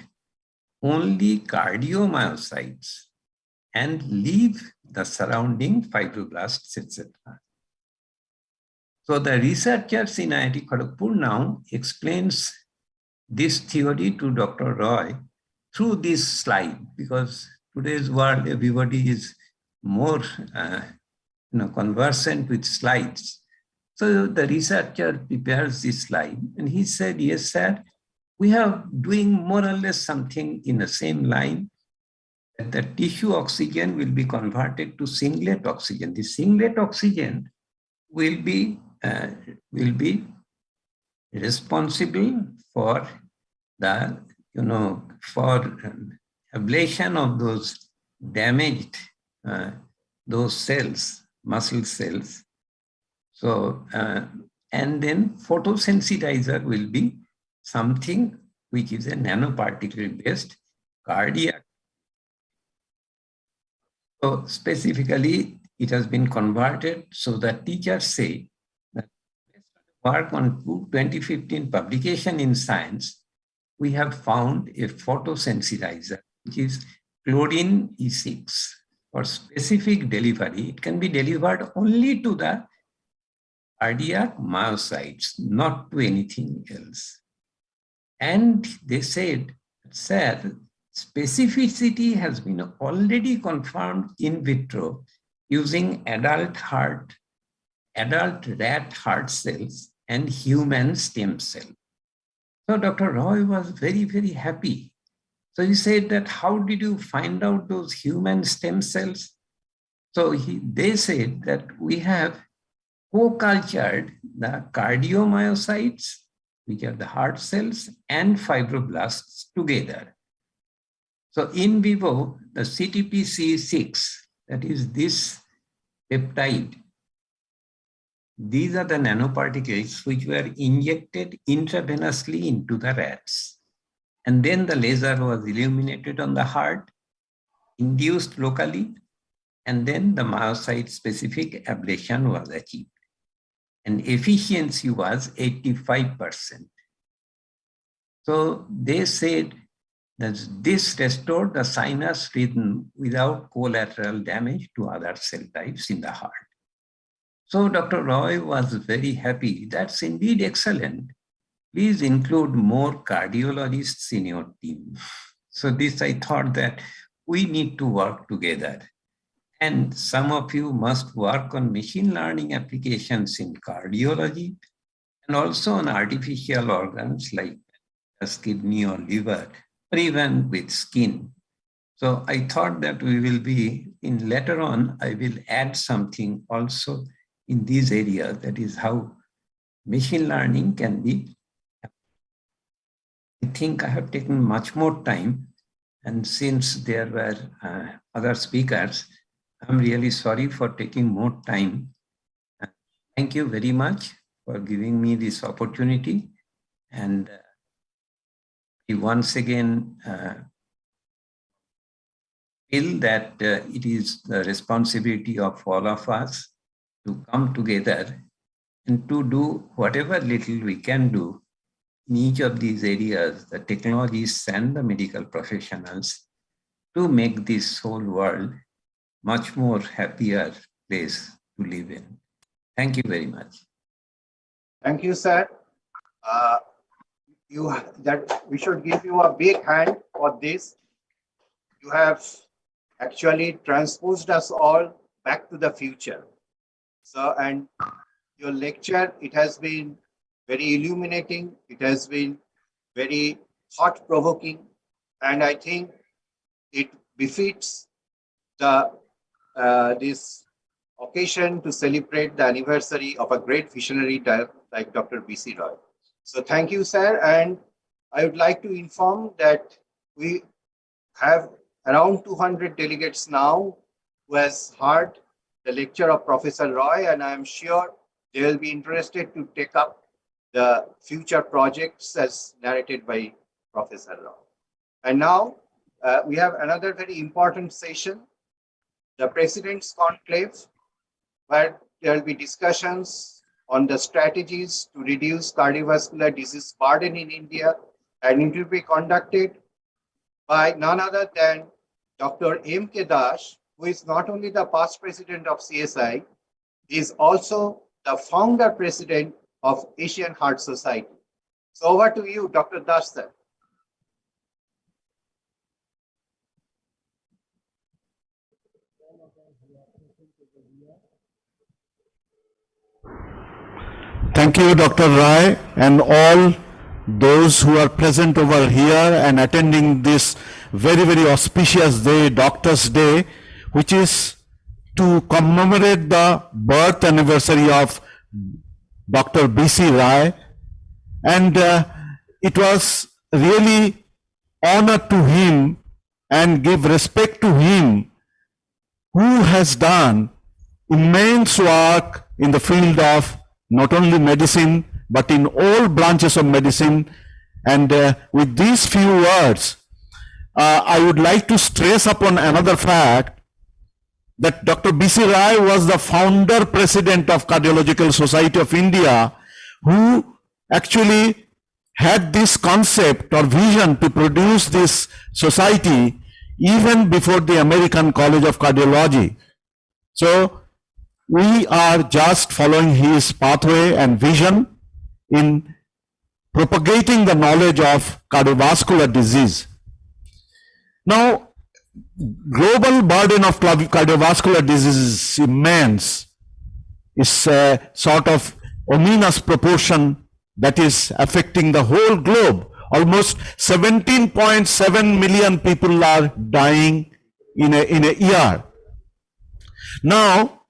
[SPEAKER 4] only cardiomyocytes and leave the surrounding fibroblasts, etc. So the researchers in IIT Kharagpur now explains this theory to Dr. Roy through this slide, because today's world, everybody is more conversant with slides. So the researcher prepares this slide and he said, yes, sir, we are doing more or less something in the same line, that the tissue oxygen will be converted to singlet oxygen. The singlet oxygen will be responsible for the, ablation of those damaged, those cells, muscle cells. So, and then photosensitizer will be something which is a nanoparticle based cardiac. So specifically, it has been converted so that teachers say that based on work on 2015 publication in Science, we have found a photosensitizer, which is chlorine E6. For specific delivery, it can be delivered only to the cardiac myocytes, not to anything else. And they said, sir, specificity has been already confirmed in vitro using adult rat heart cells and human stem cells. So Dr. Roy was very, very happy. So he said that, how did you find out those human stem cells? So they said that we have co-cultured the cardiomyocytes, which are the heart cells, and fibroblasts together. So in vivo, the CTPC6, that is this peptide, these are the nanoparticles which were injected intravenously into the rats. And then the laser was illuminated on the heart, induced locally, and then the myocyte-specific ablation was achieved. and efficiency was 85%. So they said that this restored the sinus rhythm without collateral damage to other cell types in the heart. So Dr. Roy was very happy. That's indeed excellent. Please include more cardiologists in your team. So this, I thought that we need to work together. And some of you must work on machine learning applications in cardiology and also on artificial organs like kidney or liver, or even with skin. So I thought that we will be, in later on, I will add something also in these areas. That is how machine learning can be. I think I have taken much more time. And since there were other speakers, I'm really sorry for taking more time. Thank you very much for giving me this opportunity. And once again feel that it is the responsibility of all of us to come together and to do whatever little we can do in each of these areas, the technologists and the medical professionals, to make this whole world much more happier place to live in. Thank you very much.
[SPEAKER 1] Thank you, sir. We should give you a big hand for this. You have actually transposed us all back to the future. So, and your lecture, it has been very illuminating. It has been very thought-provoking, and I think it befits the this occasion to celebrate the anniversary of a great visionary like Dr. B.C. Roy. So thank you, sir. And I would like to inform that we have around 200 delegates now who has heard the lecture of Professor Roy, and I am sure they will be interested to take up the future projects as narrated by Professor Roy. And now we have another very important session, the President's Conclave, where there will be discussions on the strategies to reduce cardiovascular disease burden in India, and it will be conducted by none other than Dr. M.K. Das, who is not only the past president of CSI, he is also the founder president of Asian Heart Society. So over to you, Dr. Das, sir.
[SPEAKER 5] Thank you, Dr. Roy, and all those who are present over here and attending this very, very auspicious day, Doctor's Day, which is to commemorate the birth anniversary of Dr. B.C. Roy. And it was really honor to him and give respect to him, who has done immense work in the field of not only medicine, but in all branches of medicine. And with these few words, I would like to stress upon another fact, that Dr. B.C. Roy was the founder president of Cardiological Society of India, who actually had this concept or vision to produce this society even before the American College of Cardiology. So we are just following his pathway and vision in propagating the knowledge of cardiovascular disease. Now, global burden of cardiovascular disease is immense. It's a sort of ominous proportion that is affecting the whole globe. Almost 17.7 million people are dying in a year. Now,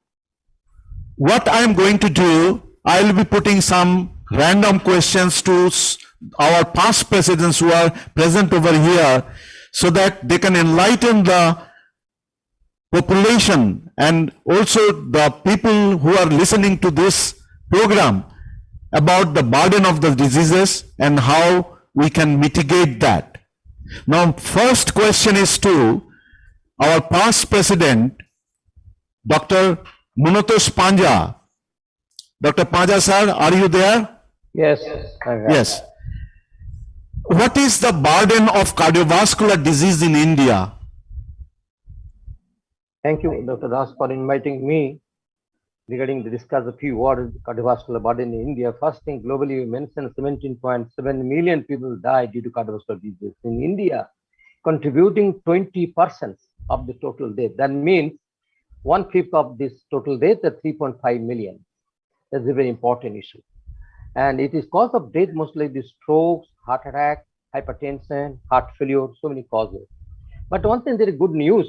[SPEAKER 5] what I'm going to do, I'll be putting some random questions to our past presidents who are present over here, so that they can enlighten the population and also the people who are listening to this program about the burden of the diseases and how we can mitigate that. Now, first question is to our past president, Dr. Munotosh Panja, Dr. Panja sir, are you there?
[SPEAKER 6] Yes.
[SPEAKER 5] Yes. What is the burden of cardiovascular disease in India?
[SPEAKER 6] Thank you, Dr. Das, for inviting me regarding to discuss a few words cardiovascular burden in India. First thing, globally, you mentioned 17.7 million people die due to cardiovascular disease. In India, contributing 20% of the total death. That means 1/5 of this total death, that's 3.5 million. That's a very important issue. And it is cause of death mostly the strokes, heart attack, hypertension, heart failure, so many causes. But one thing, there is good news,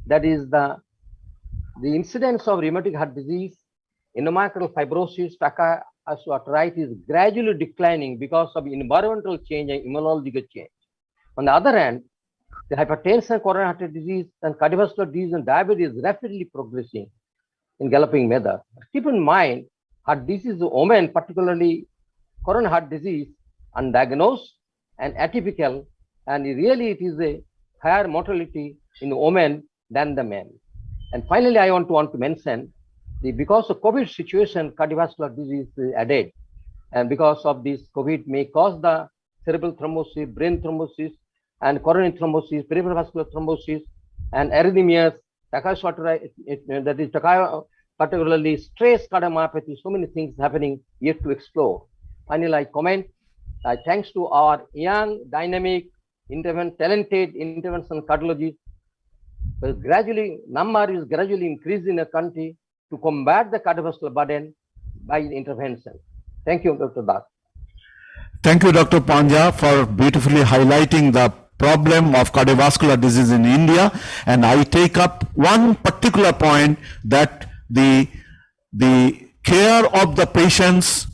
[SPEAKER 6] that is the incidence of rheumatic heart disease, intramuscular fibrosis, osteoarthritis is gradually declining because of environmental change and immunological change. On the other hand, the hypertension, coronary artery disease, and cardiovascular disease and diabetes is rapidly progressing in galloping manner. Keep in mind, heart disease in women, particularly coronary heart disease, undiagnosed and atypical, and really it is a higher mortality in women than the men. And finally, I want to mention because of COVID situation, cardiovascular disease is added, and because of this, COVID may cause the cerebral thrombosis, brain thrombosis, and coronary thrombosis, peripheral vascular thrombosis, and arrhythmias, that is particularly stress cardiomyopathy, so many things happening yet to explore. Finally, I comment, thanks to our young, dynamic, talented intervention cardiologists, number is gradually increasing in the country to combat the cardiovascular burden by intervention. Thank you, Dr. Das.
[SPEAKER 5] Thank you, Dr. Panja, for beautifully highlighting the problem of cardiovascular disease in India. And I take up one particular point, that the care of the patients,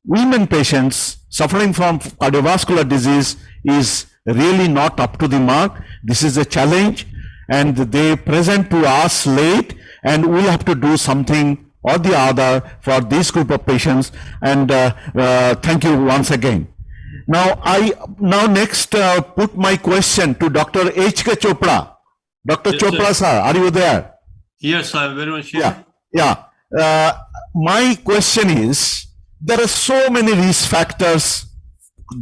[SPEAKER 5] women patients suffering from cardiovascular disease, is really not up to the mark. This is a challenge, and they present to us late, and we have to do something or the other for this group of patients. And thank you once again. Now, next put my question to Dr. H.K. Chopra. Dr.
[SPEAKER 7] Yes,
[SPEAKER 5] Chopra, sir, are you there?
[SPEAKER 7] Yes, I'm very much here.
[SPEAKER 5] Yeah. My question is, there are so many risk factors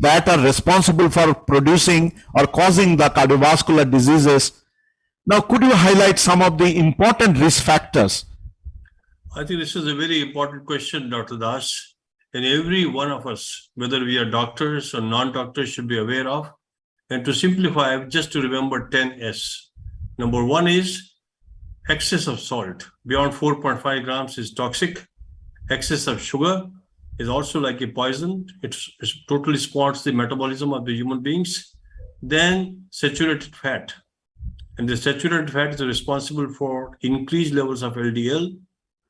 [SPEAKER 5] that are responsible for producing or causing the cardiovascular diseases. Now, could you highlight some of the important risk factors?
[SPEAKER 7] I think this is a very important question, Dr. Das. And every one of us, whether we are doctors or non-doctors, should be aware of. And to simplify, just to remember 10 S. Number one is excess of salt. Beyond 4.5 grams is toxic. Excess of sugar is also like a poison. It totally spoils the metabolism of the human beings. Then saturated fat. And the saturated fat is responsible for increased levels of LDL,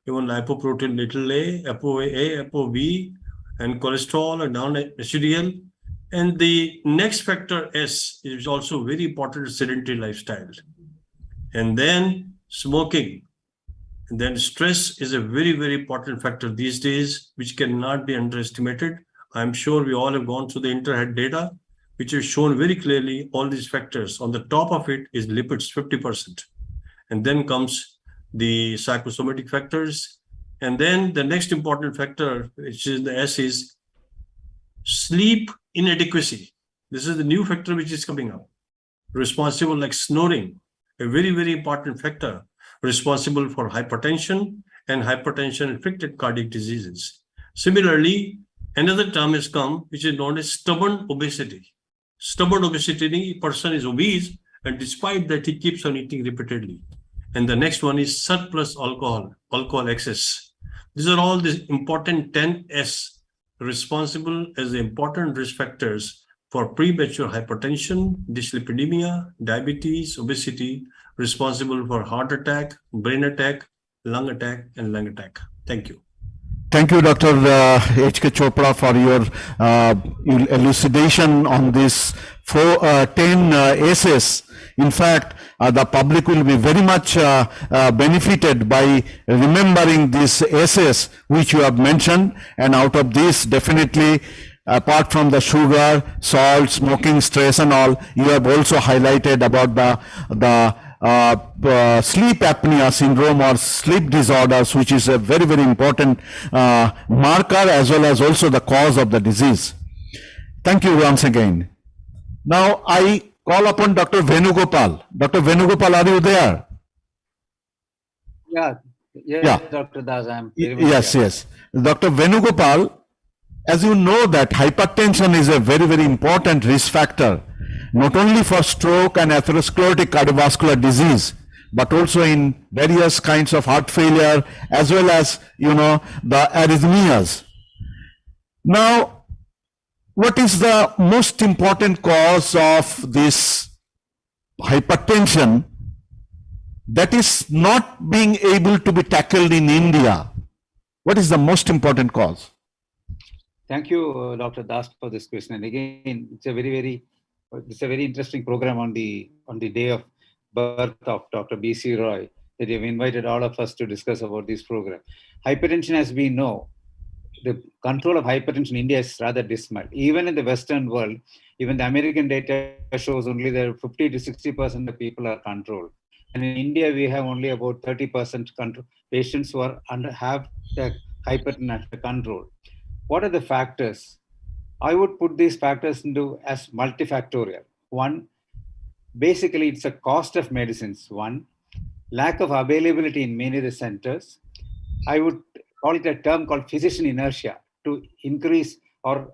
[SPEAKER 7] even lipoprotein little a, ApoA, ApoB, and cholesterol and non-HDL. And the next factor, S, is also very important, sedentary lifestyle. And then smoking. And then stress is a very, very important factor these days, which cannot be underestimated. I'm sure we all have gone through the Interhealth data, which has shown very clearly all these factors. On the top of it is lipids, 50%. And then comes the psychosomatic factors. And then the next important factor, which is the S, is sleep inadequacy. This is the new factor which is coming up. Responsible, like snoring, a very, very important factor, responsible for hypertension and hypertension-affected cardiac diseases. Similarly, another term has come, which is known as stubborn obesity. Stubborn obesity, a person is obese, and despite that, he keeps on eating repeatedly. And the next one is surplus alcohol excess. These are all the important 10 S, responsible as the important risk factors for premature hypertension, dyslipidemia, diabetes, obesity, responsible for heart attack, brain attack, lung attack, and lung attack. Thank you.
[SPEAKER 5] Thank you, Dr. H.K. Chopra, for your elucidation on this 10 S's. In fact, the public will be very much benefited by remembering these S's which you have mentioned. And out of this, definitely, apart from the sugar, salt, smoking, stress and all, you have also highlighted about the sleep apnea syndrome or sleep disorders, which is a very, very important marker as well as also the cause of the disease. Thank you once again. Now I call upon Dr. Venugopal. Dr. Venugopal, are you there?
[SPEAKER 8] Yes,
[SPEAKER 5] Yeah.
[SPEAKER 8] Dr. Das, I'm
[SPEAKER 5] Yes, yes. Dr. Venugopal, as you know that hypertension is a very, very important risk factor, not only for stroke and atherosclerotic cardiovascular disease, but also in various kinds of heart failure, as well as, the arrhythmias. Now, what is the most important cause of this hypertension that is not being able to be tackled in India? What is the most important cause?
[SPEAKER 8] Thank you, Dr. Das, for this question. And again, it's a very interesting program on the day of birth of Dr. B.C. Roy that you've invited all of us to discuss about this program. Hypertension, as we know, the control of hypertension in India is rather dismal. Even in the Western world, even the American data shows only that 50 to 60% of people are controlled. And in India, we have only about 30% patients who are have the hypertension under control. What are the factors? I would put these factors into as multifactorial. One, basically it's a cost of medicines. One, lack of availability in many of the centers. I would call it a term called physician inertia to increase or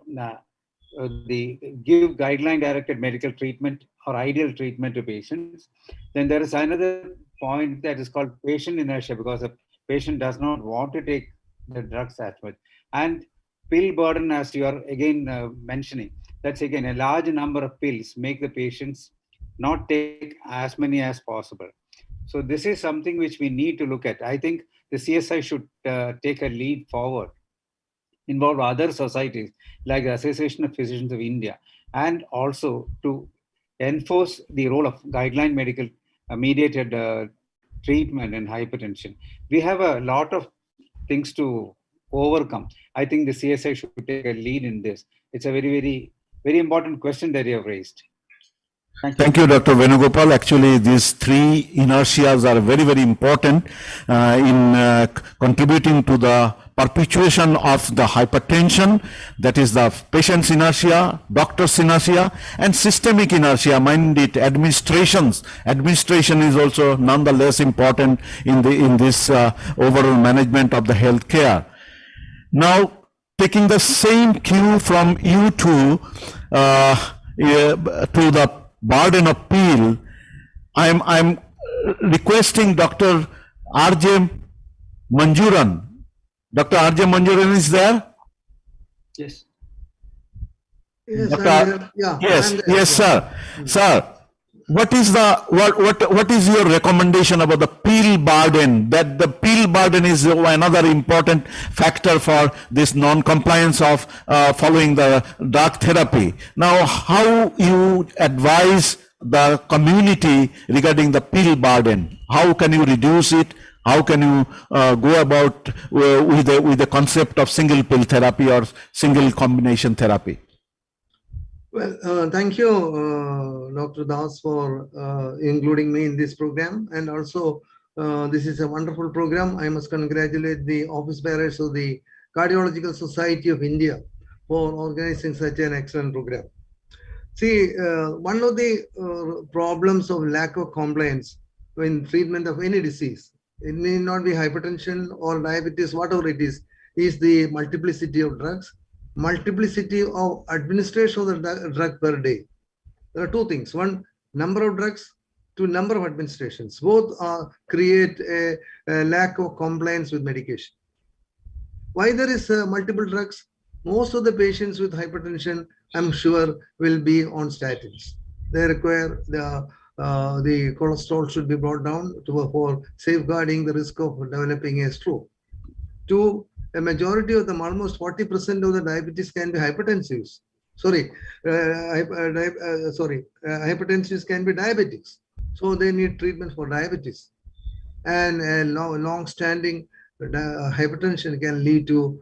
[SPEAKER 8] give guideline directed medical treatment or ideal treatment to patients. Then there is another point that is called patient inertia, because the patient does not want to take the drugs as much. And pill burden, as you are again mentioning, that's again a large number of pills make the patients not take as many as possible. So this is something which we need to look at. I think the CSI should take a lead forward, involve other societies like the Association of Physicians of India, and also to enforce the role of guideline medical mediated treatment in hypertension. We have a lot of things to overcome. I think the CSI should take a lead in this. It's a very, very important question that you have raised.
[SPEAKER 5] Thank you, Dr. Venugopal. Actually, these three inertias are very, very important in contributing to the perpetuation of the hypertension, that is the patient's inertia, doctor's inertia, and systemic inertia, mind it, administration is also nonetheless important in this overall management of the healthcare. Now, taking the same cue from you two to the burden of pill, I'm requesting Dr. R.J. Manjuran. Dr. R.J. Manjuran is there?
[SPEAKER 8] Yes.
[SPEAKER 9] Yes,
[SPEAKER 5] Dr.
[SPEAKER 9] Yeah,
[SPEAKER 5] yes, sir. Sir, what is your recommendation about the pill burden? That the pill burden is another important factor for this non-compliance of following the drug therapy. Now, how you advise the community regarding the pill burden? How can you reduce it? How can you go about with the concept of single pill therapy or single combination therapy?
[SPEAKER 9] Well, thank you, Dr. Das, for including me in this program. And also, this is a wonderful program. I must congratulate the office bearers of the Cardiological Society of India for organizing such an excellent program. See, one of the problems of lack of compliance in treatment of any disease, it may not be hypertension or diabetes, whatever it is the multiplicity of drugs, multiplicity of administration of the drug per day. There are two things. One, number of drugs, two, number of administrations. Both create a lack of compliance with medication. Why there is multiple drugs? Most of the patients with hypertension, I'm sure, will be on statins. They require the cholesterol should be brought down for safeguarding the risk of developing a stroke. Two, a majority of them, almost 40% of the diabetes can be hypertensive. Hypertensive can be diabetics. So they need treatment for diabetes. And long-standing hypertension can lead to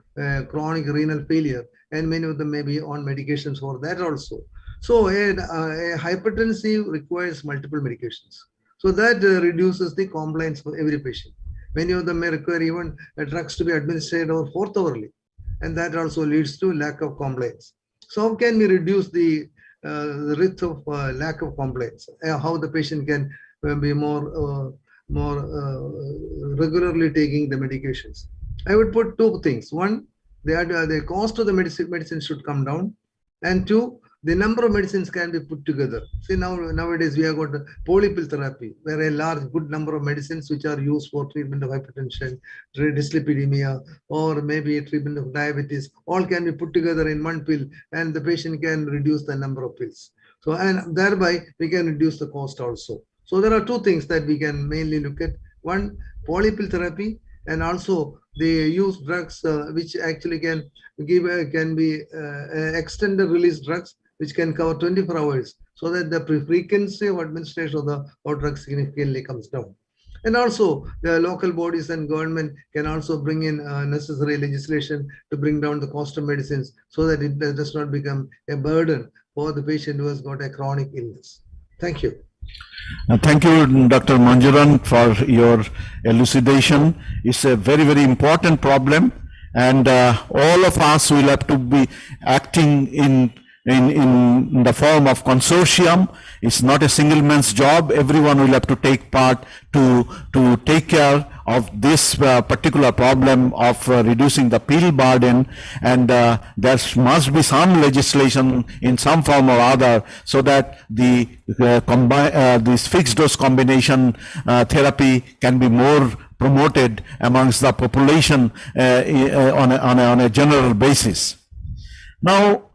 [SPEAKER 9] chronic renal failure, and many of them may be on medications for that also. So a hypertensive requires multiple medications. So that reduces the compliance for every patient. Many of them may require even drugs to be administered over 4th hourly, and that also leads to lack of compliance. So how can we reduce the risk of lack of compliance? How the patient can be more regularly taking the medications? I would put two things. One, the cost of the medicine should come down, and two, the number of medicines can be put together. See, nowadays we have got polypill therapy, where a large good number of medicines which are used for treatment of hypertension, dyslipidemia, or maybe treatment of diabetes, all can be put together in one pill, and the patient can reduce the number of pills. So, and thereby we can reduce the cost also. So there are two things that we can mainly look at. One, polypill therapy, and also they use drugs which actually can be extended release drugs, which can cover 24 hours, so that the frequency of administration of the drugs significantly comes down. And also the local bodies and government can also bring in necessary legislation to bring down the cost of medicines, so that it does not become a burden for the patient who has got a chronic illness. Thank you.
[SPEAKER 5] Thank you, Dr. Manjuran, for your elucidation. It's a very, very important problem, and all of us will have to be acting in the form of consortium. It's not a single man's job. Everyone will have to take part to take care of this particular problem of reducing the pill burden, and there must be some legislation in some form or other, so that the this fixed dose combination therapy can be more promoted amongst the population on a general basis. Now,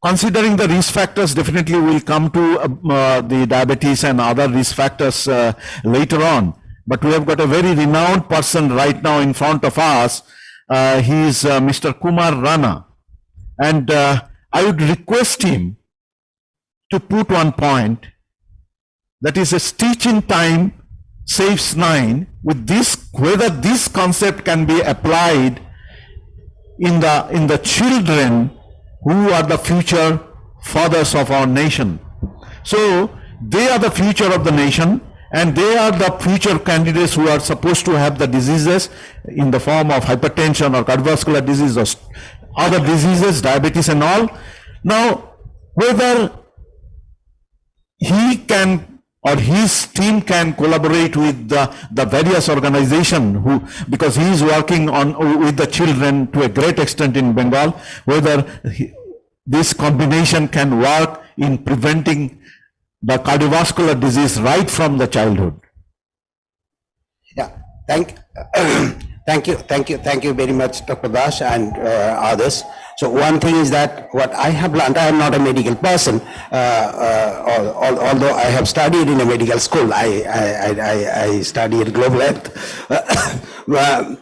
[SPEAKER 5] considering the risk factors, definitely we'll come to the diabetes and other risk factors later on. But we have got a very renowned person right now in front of us. He is Mr. Kumar Rana. And I would request him to put one point, that is, a stitch in time saves 9, with this, whether this concept can be applied in the children who are the future fathers of our nation. So they are the future of the nation, and they are the future candidates who are supposed to have the diseases in the form of hypertension or cardiovascular disease or other diseases, diabetes and all. Now, whether he can or his team can collaborate with the various organizations because he is working with the children to a great extent in Bengal, whether this combination can work in preventing the cardiovascular disease right from the childhood.
[SPEAKER 10] Yeah, thank you very much, Dr. Das and others. So one thing is that what I have learned, I am not a medical person, although I have studied in a medical school. I studied global health. What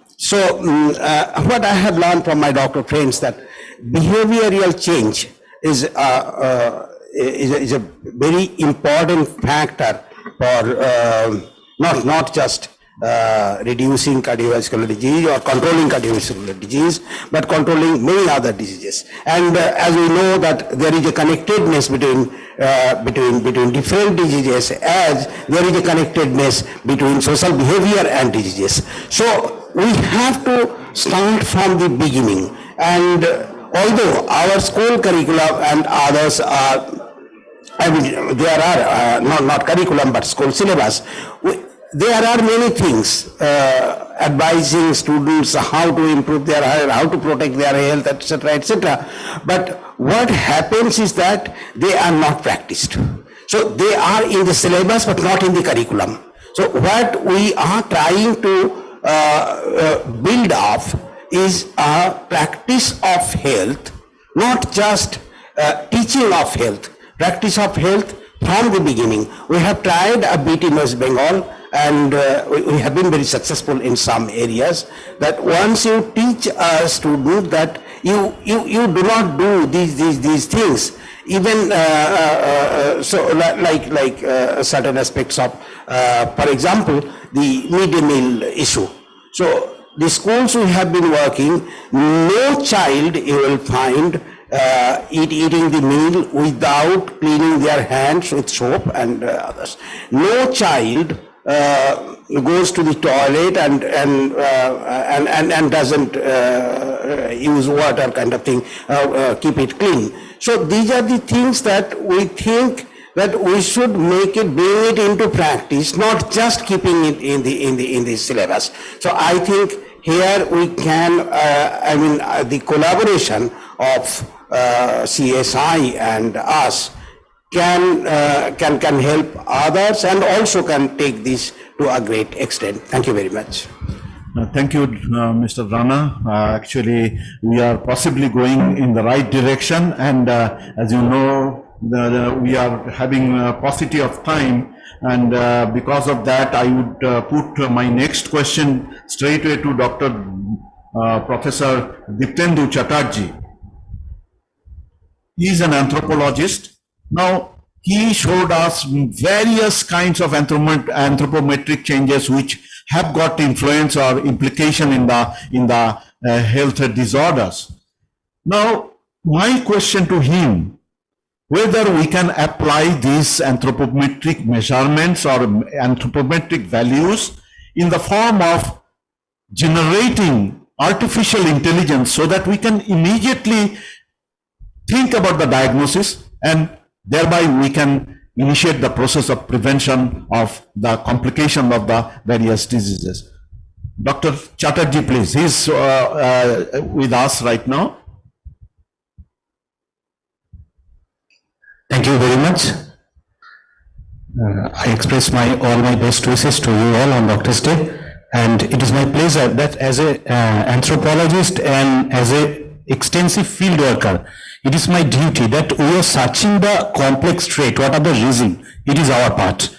[SPEAKER 10] I have learned from my doctor friends, that behavioral change is a very important factor for not just reducing cardiovascular disease or controlling cardiovascular disease, but controlling many other diseases. And as we know that there is a connectedness between different diseases, as there is a connectedness between social behavior and diseases. So we have to start from the beginning. And although our school curriculum and others are, I mean, there are not curriculum but school syllabus, there are many things advising students how to improve their health, how to protect their health, etc., etc. But what happens is that they are not practiced. So they are in the syllabus but not in the curriculum. So what we are trying to build up is a practice of health, not just teaching of health, practice of health from the beginning. We have tried a bit in West Bengal, and we have been very successful in some areas, that once you teach a student that you do not do these things, even certain aspects of, for example, the midday meal issue. So the schools we have been working, no child you will find eating the meal without cleaning their hands with soap and others. No child goes to the toilet and doesn't use water kind of thing, keep it clean. So these are the things that we think that we should make it, bring it into practice, not just keeping it in the syllabus. So I think here we can, the collaboration of CSI and us can help others and also can take this to a great extent. Thank you very much.
[SPEAKER 5] Thank you, Mr. Rana. Actually, we are possibly going in the right direction, and as you know, we are having a paucity of time, and because of that, I would put my next question straight away to Dr. Professor Diptendu Chatterjee. He is an anthropologist. Now, he showed us various kinds of anthropometric changes which have got influence or implication in the health disorders. Now, my question to him, whether we can apply these anthropometric measurements or anthropometric values in the form of generating artificial intelligence so that we can immediately think about the diagnosis and thereby we can initiate the process of prevention of the complication of the various diseases. Dr. Chatterjee, please. He's with us right now.
[SPEAKER 11] Thank you very much. I express all my best wishes to you all on Doctor's Day, and it is my pleasure that as an anthropologist and as an extensive field worker, it is my duty that we are searching the complex trait. What are the reasons? It is our part.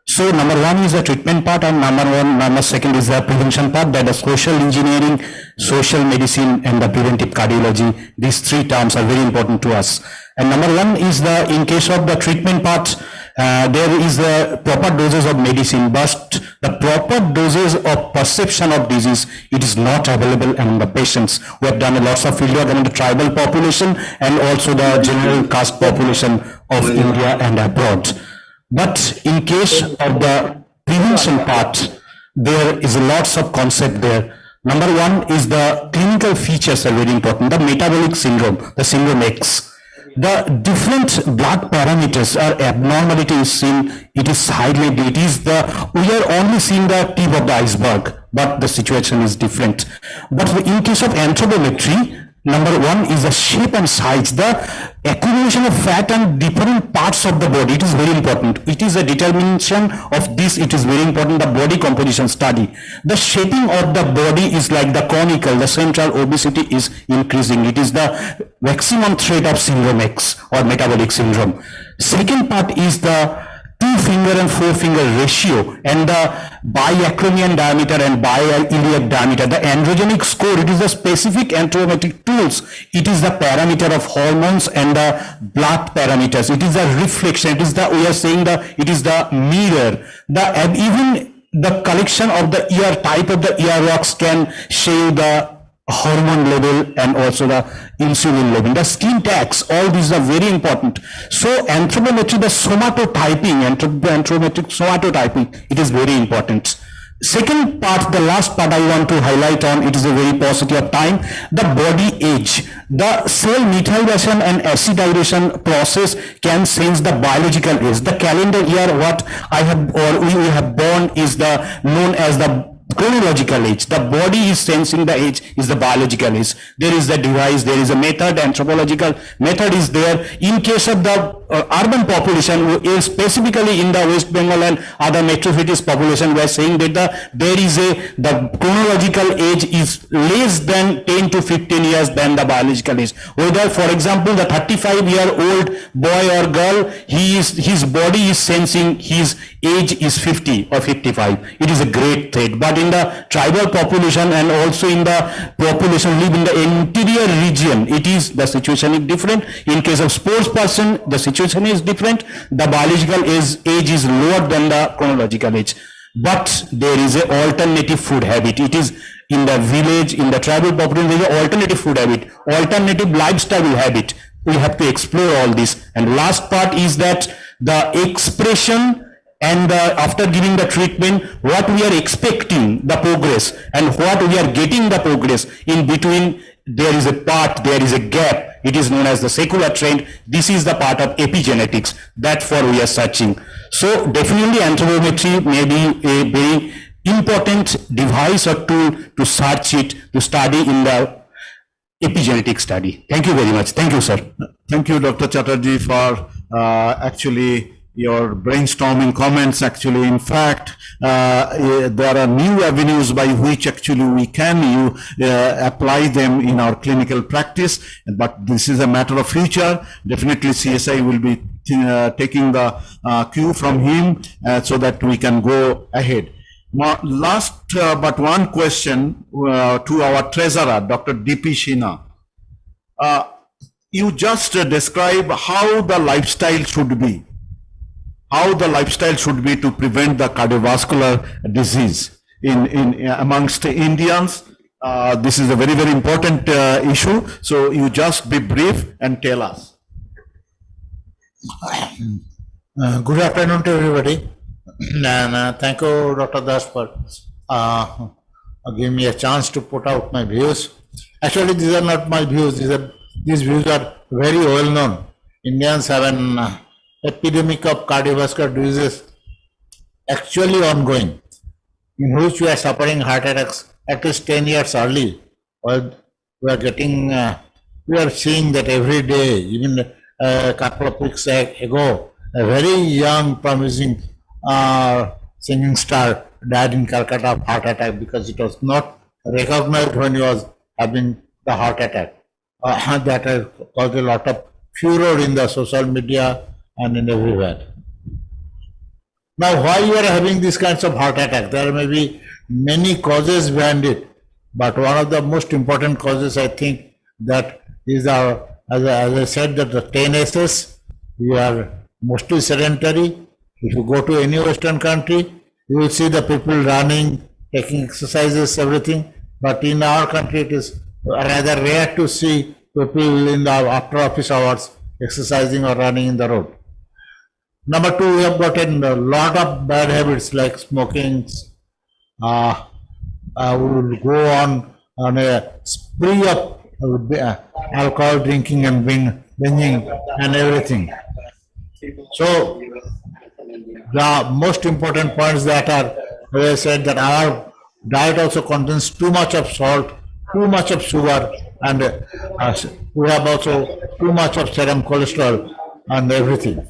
[SPEAKER 11] So number one is the treatment part, and number second is the prevention part, that is social engineering, social medicine, and the preventive cardiology. These three terms are very important to us. And number one is in case of the treatment part, there is the proper doses of medicine, but the proper doses of perception of disease, it is not available among the patients. We have done a lot of field work among the tribal population and also the general caste population of India and abroad. But in case of the prevention part, there is lots of concept there. Number one is the clinical features are very important. The metabolic syndrome, the syndrome X. The different blood parameters or abnormalities seen, it is highlighted. We are only seeing the tip of the iceberg, but the situation is different. But in case of anthropometry, number one is the shape and size, the accumulation of fat and different parts of the body. It is very important. It is a determination of this. It is very important. The body composition study. The shaping of the body is like the conical, the central obesity is increasing. It is the maximum trait of syndrome X or metabolic syndrome. Second part is the 2-finger and 4-finger ratio and the biacromion diameter and biiliac diameter. The androgenic score, it is the specific anthropometric tools. It is the parameter of hormones and the blood parameters. It is the reflection. It is the, we are saying it is the mirror. Even the collection of the ear, type of the ear rocks can show the hormone level and also the insulin level. The skin tags, all these are very important. So anthropometry, the somatotyping, anthropometric somatotyping, it is very important. Second part, the last part I want to highlight on, it is a very paucity of time, the body age. The cell methylation and acidization process can sense the biological age. The calendar year what I have or we have born is known as the chronological age. The body is sensing the age is the biological age. There is a device, there is a method, anthropological method is there. In case of the urban population, specifically in the West Bengal and other metro cities population, we are saying that the chronological age is less than 10 to 15 years than the biological age. Whether, for example, the 35-year-old boy or girl, his body is sensing his age is 50 or 55. It is a great trait. But in the tribal population and also in the population live in the interior region, the situation is different. In case of sports person, the situation is different. The biological age is lower than the chronological age. But there is an alternative food habit. It is in the village, in the tribal population, there is an alternative food habit, alternative lifestyle habit. We have to explore all this. And last part is that the expression and after giving the treatment, what we are expecting the progress and what we are getting the progress. In between, there is a part, there is a gap. It is known as the secular trend. This is the part of epigenetics. That for we are searching. So definitely anthropometry may be a very important device or tool to search it, to study in the epigenetic study. Thank you very much. Thank you, sir.
[SPEAKER 5] Thank you, Dr. Chatterjee, for actually your brainstorming comments. Actually, in fact, there are new avenues by which actually we can apply them in our clinical practice, but this is a matter of future. Definitely CSI will be taking the cue from him so that we can go ahead. Last but one question to our treasurer, Dr. D.P. Sinha. You just describe how the lifestyle should be. How the lifestyle should be to prevent the cardiovascular disease in amongst Indians. This is a very, very important issue. So you just be brief and tell us.
[SPEAKER 12] Good afternoon to everybody. And thank you, Dr. Das, for giving me a chance to put out my views. Actually, these are not my views. These views are very well known. Indians have an epidemic of cardiovascular diseases actually ongoing, in which we are suffering heart attacks at least 10 years early. Well, we are seeing that every day. Even a couple of weeks ago, a very young, promising singing star died in Calcutta of heart attack because it was not recognized when he was having the heart attack. That has caused a lot of furor in the social media and in everywhere. Now, why you are having these kinds of heart attack? There may be many causes behind it, but one of the most important causes, I think, that is our, as I said, that the 10 S's. We are mostly sedentary. If you go to any Western country, you will see the people running, taking exercises, everything. But in our country, it is rather rare to see people in the after office hours exercising or running in the road. Number two, we have gotten a lot of bad habits like smoking. We will go on a spree of alcohol drinking and binging and everything. So the most important points that are, as I said, that our diet also contains too much of salt, too much of sugar, and we have also too much of serum cholesterol and everything.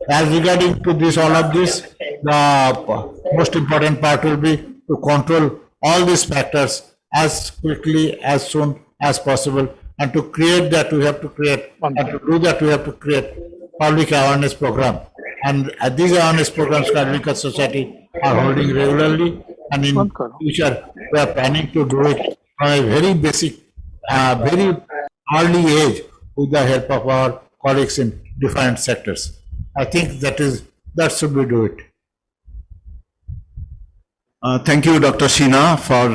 [SPEAKER 12] As regarding to this, all of this, the most important part will be to control all these factors as quickly, as soon as possible, and to create that we have to create, and to do that we have to create public awareness program. And these awareness programs Cardiovascular Society are holding regularly, and in future we are planning to do it from a very basic, very early age with the help of our colleagues in different sectors. I think that should we do it.
[SPEAKER 5] Thank you, Dr. Sinha, for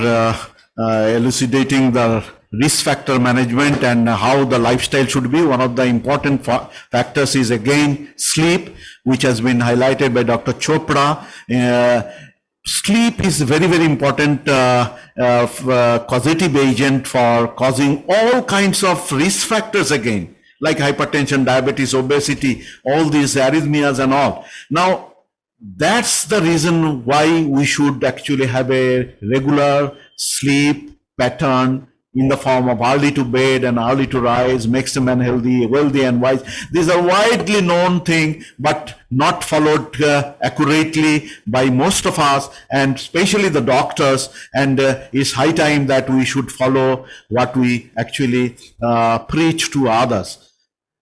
[SPEAKER 5] elucidating the risk factor management and how the lifestyle should be. One of the important factors is again sleep, which has been highlighted by Dr. Chopra. Sleep is very, very important causative agent for causing all kinds of risk factors again, like hypertension, diabetes, obesity, all these arrhythmias and all. Now, that's the reason why we should actually have a regular sleep pattern in the form of early to bed and early to rise, makes a man healthy, wealthy and wise. These are widely known things, but not followed accurately by most of us, and especially the doctors. And it's high time that we should follow what we actually preach to others.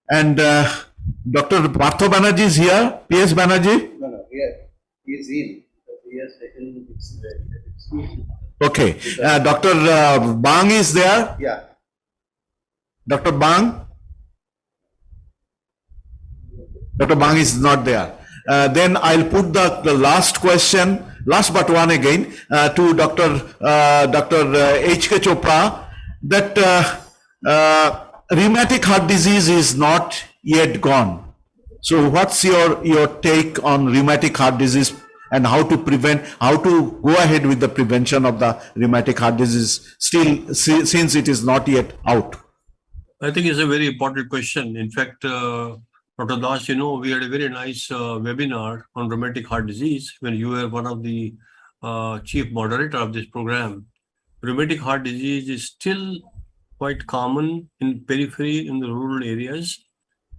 [SPEAKER 5] And Dr. Partho Banerjee is here. P.S. Banerjee?
[SPEAKER 13] No, he is in.
[SPEAKER 5] Okay. Dr. Bang is there?
[SPEAKER 13] Yeah.
[SPEAKER 5] Dr. Bang? Dr. Bang is not there. Then I'll put the last question last but one again, to Dr. H.K. Chopra, that rheumatic heart disease is not yet gone. So what's your take on rheumatic heart disease and how to prevent, how to go ahead with the prevention of the rheumatic heart disease still, since it is not yet out?
[SPEAKER 7] I think it's a very important question. In fact, Dr. Das, we had a very nice webinar on rheumatic heart disease when you were one of the chief moderator of this program. Rheumatic heart disease is still quite common in periphery, in the rural areas.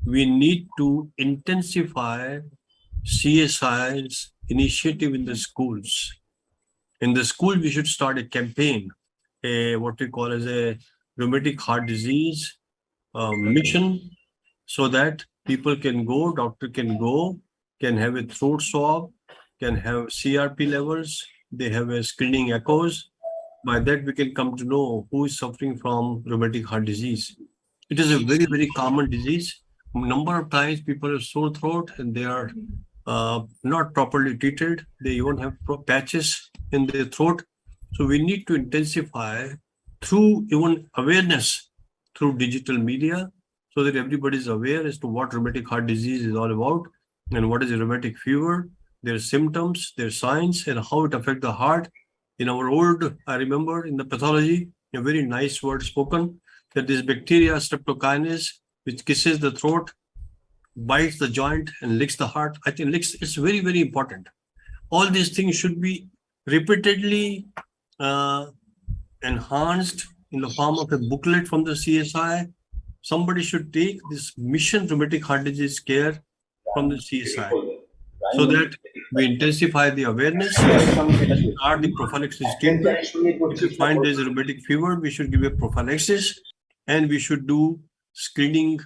[SPEAKER 7] We need to intensify CSI's initiative in the schools. In the school, we should start a campaign, what we call as a rheumatic heart disease mission, so that people can go, doctor can go, can have a throat swab, can have CRP levels, they have a screening echoes. By that, we can come to know who is suffering from rheumatic heart disease. It is a very, very common disease. Number of times people have sore throat and they are not properly treated. They even have patches in their throat. So we need to intensify through even awareness through digital media, so that everybody is aware as to what rheumatic heart disease is all about and what is a rheumatic fever, their symptoms, their signs, and how it affects the heart. In our old, I remember in the pathology, a very nice word spoken, that this bacteria streptokinase, which kisses the throat, bites the joint and licks the heart. I think it's very, very important. All these things should be repeatedly enhanced in the form of a booklet from the CSI. Somebody should take this mission rheumatic heart disease care from the CSI, so that we intensify the awareness, start the prophylaxis treatment. If we find there's a rheumatic fever, we should give a prophylaxis, and we should do screening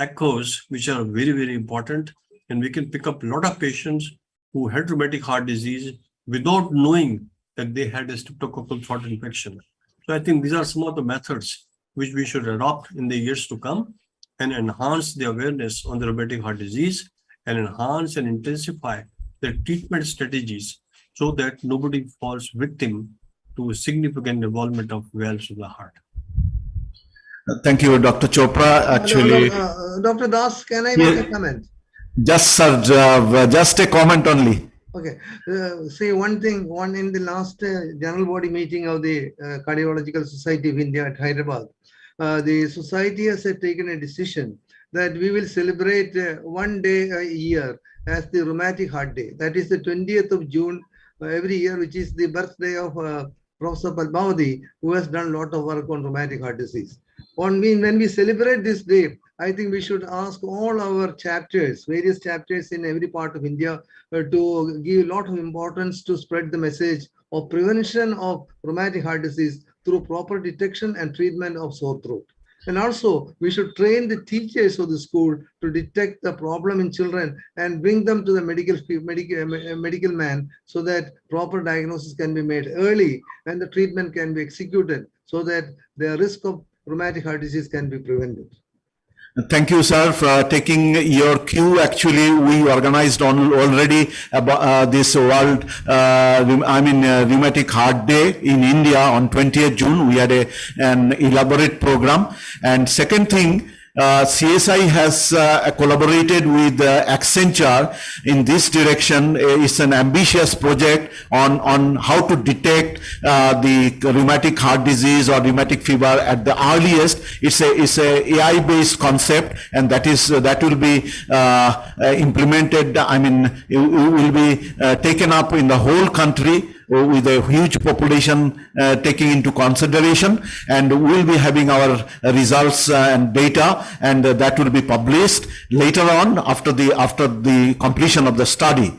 [SPEAKER 7] echoes, which are very, very important. And we can pick up a lot of patients who had rheumatic heart disease without knowing that they had a streptococcal throat infection. So I think these are some of the methods which we should adopt in the years to come and enhance the awareness on the rheumatic heart disease and enhance and intensify the treatment strategies so that nobody falls victim to significant involvement of valves of the heart.
[SPEAKER 5] Thank you, Dr. Chopra. Actually,
[SPEAKER 9] Dr. Das, can I make a comment?
[SPEAKER 5] Just, sir, just a comment only.
[SPEAKER 9] Okay. Say one thing, in the last general body meeting of the Cardiological Society of India at Hyderabad, the society has taken a decision that we will celebrate one day a year as the Rheumatic Heart Day. That is the 20th of June every year, which is the birthday of Professor Padmavati, who has done a lot of work on rheumatic heart disease. When we celebrate this day, I think we should ask all our chapters, various chapters in every part of India, to give a lot of importance to spread the message of prevention of rheumatic heart disease through proper detection and treatment of sore throat. And also, we should train the teachers of the school to detect the problem in children and bring them to the medical man, so that proper diagnosis can be made early and the treatment can be executed, so that the risk of rheumatic heart disease can be prevented.
[SPEAKER 5] Thank you, sir, for taking your cue. Actually, we organized already about this World, Rheumatic Heart Day in India on 20th June. We had an elaborate program. And second thing, CSI has collaborated with Accenture in this direction. It's an ambitious project on how to detect the rheumatic heart disease or rheumatic fever at the earliest. It's a AI-based concept, and that will be implemented. It will be taken up in the whole country, with a huge population taking into consideration, and we'll be having our results and data, and that will be published later on after the completion of the study.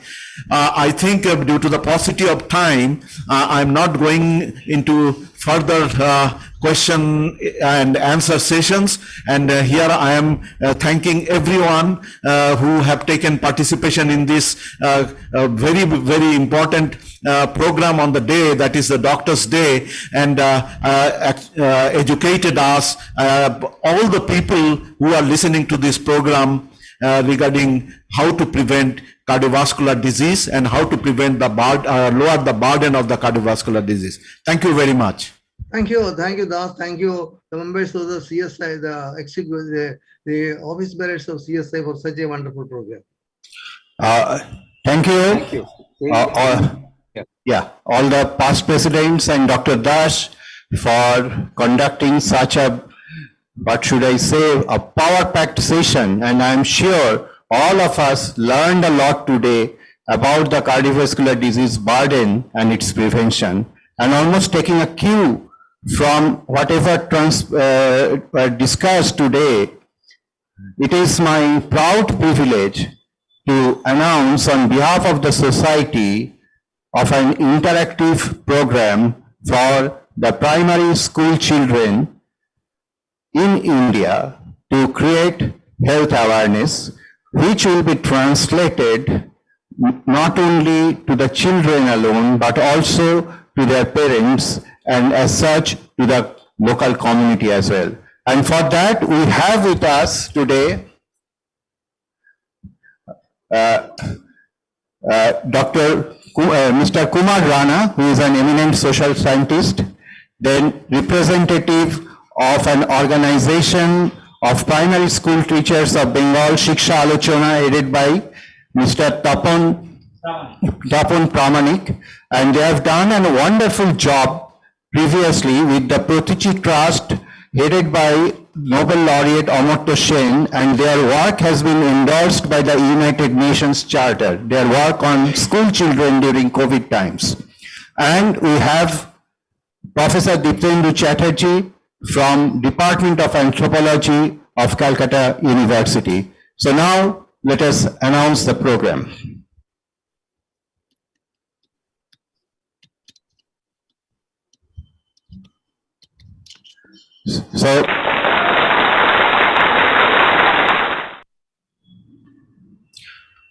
[SPEAKER 5] I think due to the paucity of time, I'm not going into further question and answer sessions, and here I am thanking everyone who have taken participation in this very, very important program on the day, that is the Doctor's Day, and educated us, all the people who are listening to this program. regarding how to prevent cardiovascular disease and how to prevent the lower the burden of the cardiovascular disease. Thank you very much.
[SPEAKER 9] Thank you, Das. Thank you, the members of the CSI, the office bearers of CSI for such a wonderful program.
[SPEAKER 11] Thank you.
[SPEAKER 8] Thank you.
[SPEAKER 11] All the past presidents and Dr. Das for conducting such a, what should I say, a power-packed session. And I'm sure all of us learned a lot today about the cardiovascular disease burden and its prevention, and almost taking a cue from whatever discussed today. It is my proud privilege to announce on behalf of the society of an interactive program for the primary school children in India to create health awareness, which will be translated not only to the children alone, but also to their parents, and as such to the local community as well. And for that, we have with us today Mr. Kumar Rana, who is an eminent social scientist, then representative of an organization of primary school teachers of Bengal, Shiksha Alochona, headed by Mr. Tapon Pramanik, and they have done a wonderful job previously with the Protiji Trust, headed by Nobel laureate Amartya Sen, and their work has been endorsed by the United Nations Charter, their work on school children during COVID times. And we have Professor Diptendu Chatterjee from Department of Anthropology of Calcutta University. So now let us announce the program.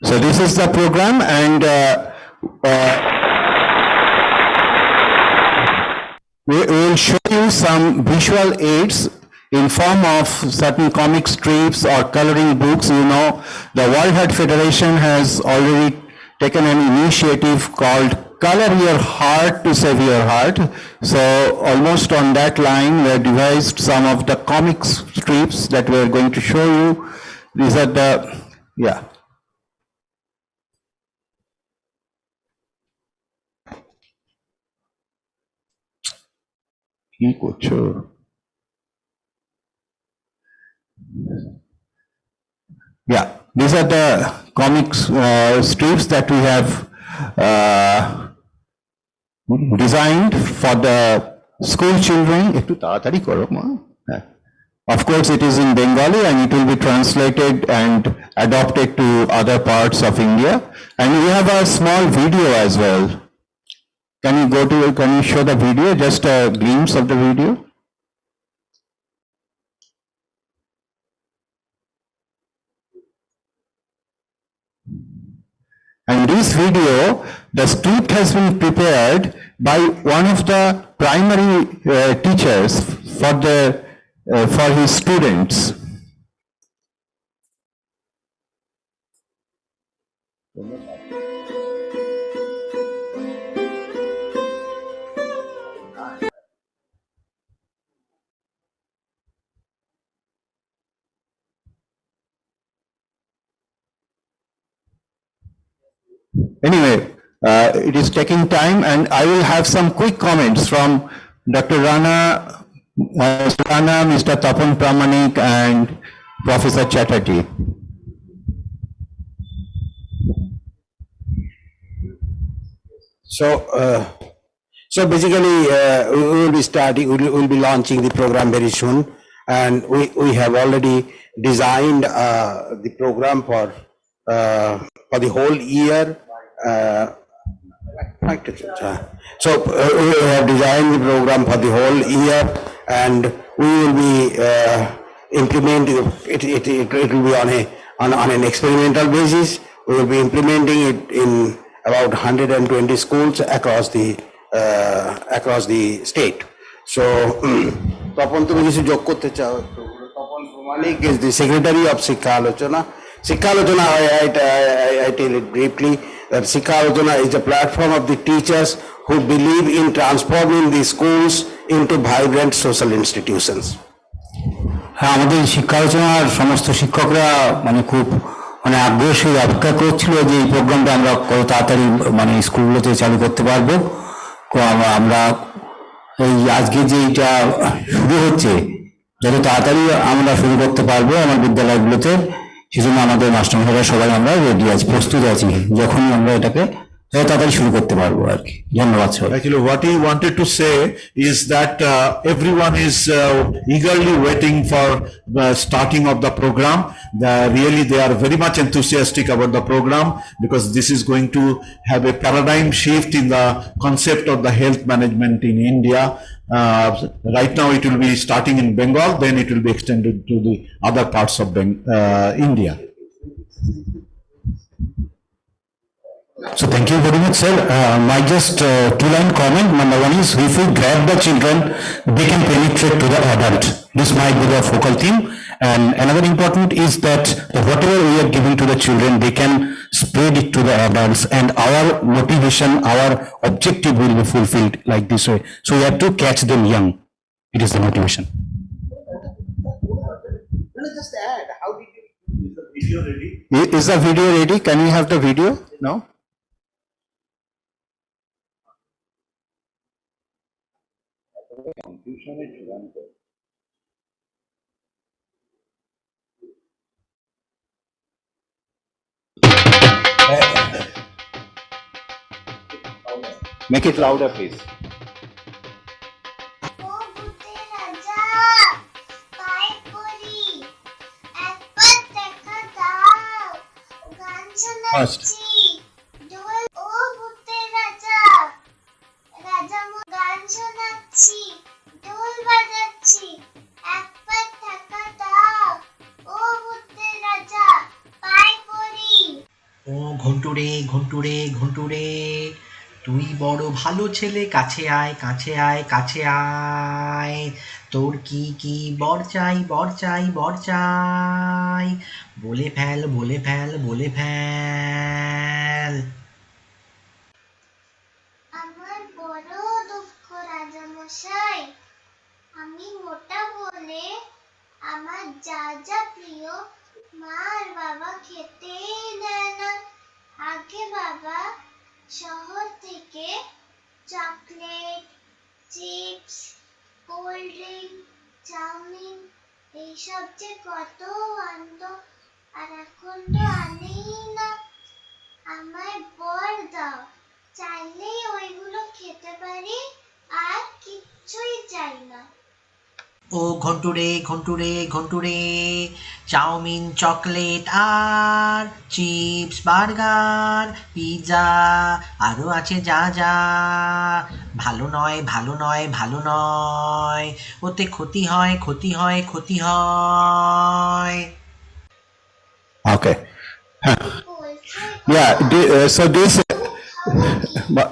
[SPEAKER 11] So this is the program, and we will show you some visual aids in form of certain comic strips or coloring books. You know, the World Heart Federation has already taken an initiative called Color Your Heart to Save Your Heart. So almost on that line, we have devised some of the comic strips that we are going to show you. These are the, yeah. Yeah, these are the comics strips that we have designed for the school children. Of course, it is in Bengali and it will be translated and adopted to other parts of India. And we have a small video as well. Can you show the video, just a glimpse of the video? And this video, the script has been prepared by one of the primary teachers for his students. Anyway, it is taking time, and I will have some quick comments from Dr. Rana, Mr. Tapan Pramanik, and Professor Chatterjee.
[SPEAKER 10] So basically, we will be starting. We will be launching the program very soon, and we have already designed the program for the whole year. So we have designed the program for the whole year, and we will be implementing it. It will be on an experimental basis. We will be implementing it in about 120 schools across the state. So Tapan, তুমি কিছু যোগ করতে চাও? Tapan Pramanik is the Secretary of Shiksha Alochona. Shiksha Aalojana, I tell it briefly, that Shiksha Aalojana is a platform of the teachers who believe in transforming the schools into vibrant social institutions.
[SPEAKER 11] হ্যাঁ, আমাদের শিক্ষা আলোচনার সমস্ত শিক্ষকরা মানে খুব মানে আগ্রহের সঙ্গে অপেক্ষা করছিল যে এই প্রোগ্রামটা আমরা কত তাড়াতাড়ি মানে স্কুলগুলোতে চালু করতে পারবো। আমরা এই আজকে যে এটা শুরু হচ্ছে যত তাড়াতাড়ি আমরা শুরু করতে পারবো আমার বিদ্যালয়গুলোতে, সেজন্য আমাদের মাস্টারমশাইরা সবাই আমরা রেডি আছি, প্রস্তুত আছি, যখনই আমরা এটাকে তাড়াতাড়ি শুরু করতে পারবো আর কি। ধন্যবাদ sir.
[SPEAKER 5] Actually, what he wanted to say is that everyone is eagerly waiting for the starting of the program. Really, they are very much enthusiastic about the program because this is going to have a paradigm shift in the concept of the health management in India. Right now, it will be starting in Bengal, then it will be extended to the other parts of India.
[SPEAKER 11] So thank you very much, sir. My just two-line comment. Number one is, if we grab the children, they can penetrate to the adult. This might be the focal theme. And another important is that whatever we are giving to the children, they can spread it to the adults, and our motivation, our objective will be fulfilled like this way. So we have to catch them young. It is the motivation.
[SPEAKER 13] Just add, how did you
[SPEAKER 5] Is the video ready?
[SPEAKER 10] Is the video ready? Can we have the video now? Make it louder, please. First.
[SPEAKER 14] ও ঘন্টুরে ঘন্টুরে ঘন্টুরে, তুই বড় ভালো ছেলে, কাছে আয় কাছে আয় কাছে আয়, তোর কি কি বর চাই বর চাই বর চাই, বলে ফেল বলে ফেল বলে ফেল।
[SPEAKER 15] আমার বড় দুঃখ রাজামশাই, আমি মোটা বলে আমার যা যা প্রিয় মার বাবা খেতেই দেয় না। আগে বাবা শহর থেকে chocolate, chips, cold drink, chowmein এইসব যে কত আনতো, আর এখন তো আনেই না। আমায় বর দাও, চাইলেই ওইগুলো খেতে পারি, আর কিচ্ছুই চাই না।
[SPEAKER 14] ও ঘন্টুরে ঘন্টুরে ঘন্টুরে, চাউমিন, চকলেট আর চিপস, বার্গার, পিৎজা আরও আছে যা যা, ভালো নয় ভালো নয় ভালো নয়, ওতে ক্ষতি হয় ক্ষতি হয় ক্ষতি হয়।
[SPEAKER 10] Okay. Yeah. So this.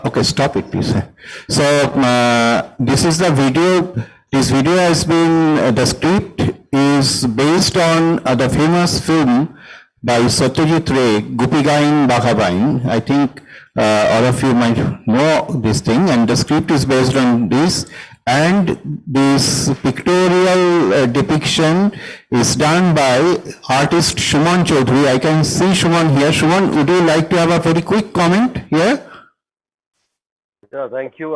[SPEAKER 10] Okay, stop it, please. So this is the video. This video has been, the script is based on the famous film by Satyajit Ray, Gopigain Bhagabain. I think all of you might know this thing, and the script is based on this. And this pictorial depiction is done by artist Shuman Chaudhary. I can see Shuman here. Shuman, would you like to have a very quick comment here?
[SPEAKER 16] Yeah, thank you.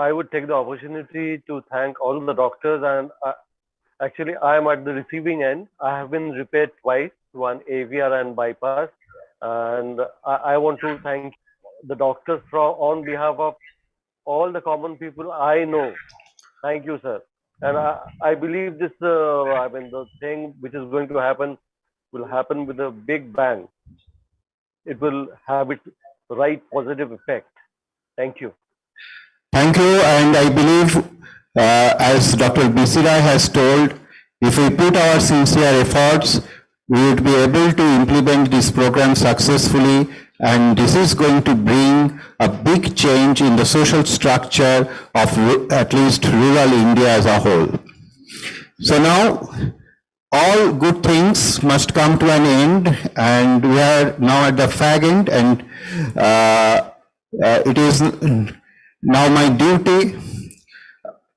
[SPEAKER 16] I would take the opportunity to thank all the doctors, and actually I am at the receiving end. I have been repaired twice, one AVR and bypass, and I want to thank the doctors on behalf of all the common people I know. Thank you, sir. And I believe this, the thing which is going to happen will happen with a big bang. It will have its right positive effect. Thank you.
[SPEAKER 10] Thank you, and I believe, as Dr. B.C. Rai has told, if we put our sincere efforts, we would be able to implement this program successfully, and this is going to bring a big change in the social structure of at least rural India as a whole. So now,
[SPEAKER 11] all good things must come to an end, and we are now at the fag end, and it is now my duty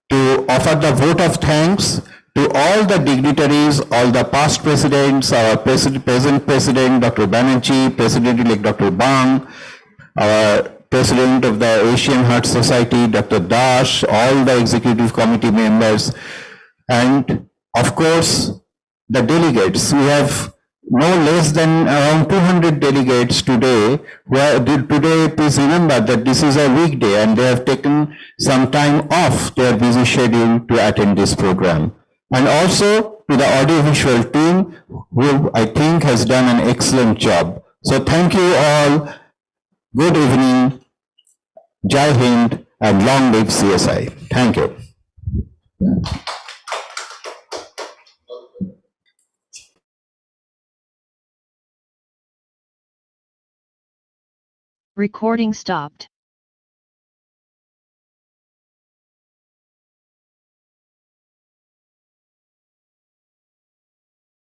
[SPEAKER 11] to offer the vote of thanks to all the dignitaries, all the past presidents, our present president, Dr. Banerjee, President-elect Dr. Bang, our President of the Asian Heart Society, Dr. Das, all the executive committee members, and of course, the delegates. We have no less than around 200 delegates today. Today, please remember that this is a weekday and they have taken some time off their busy schedule to attend this program. And also to the audiovisual team, who I think has done an excellent job. So thank you all. Good evening. Jai Hind and long live CSI. Thank you.
[SPEAKER 17] Recording stopped.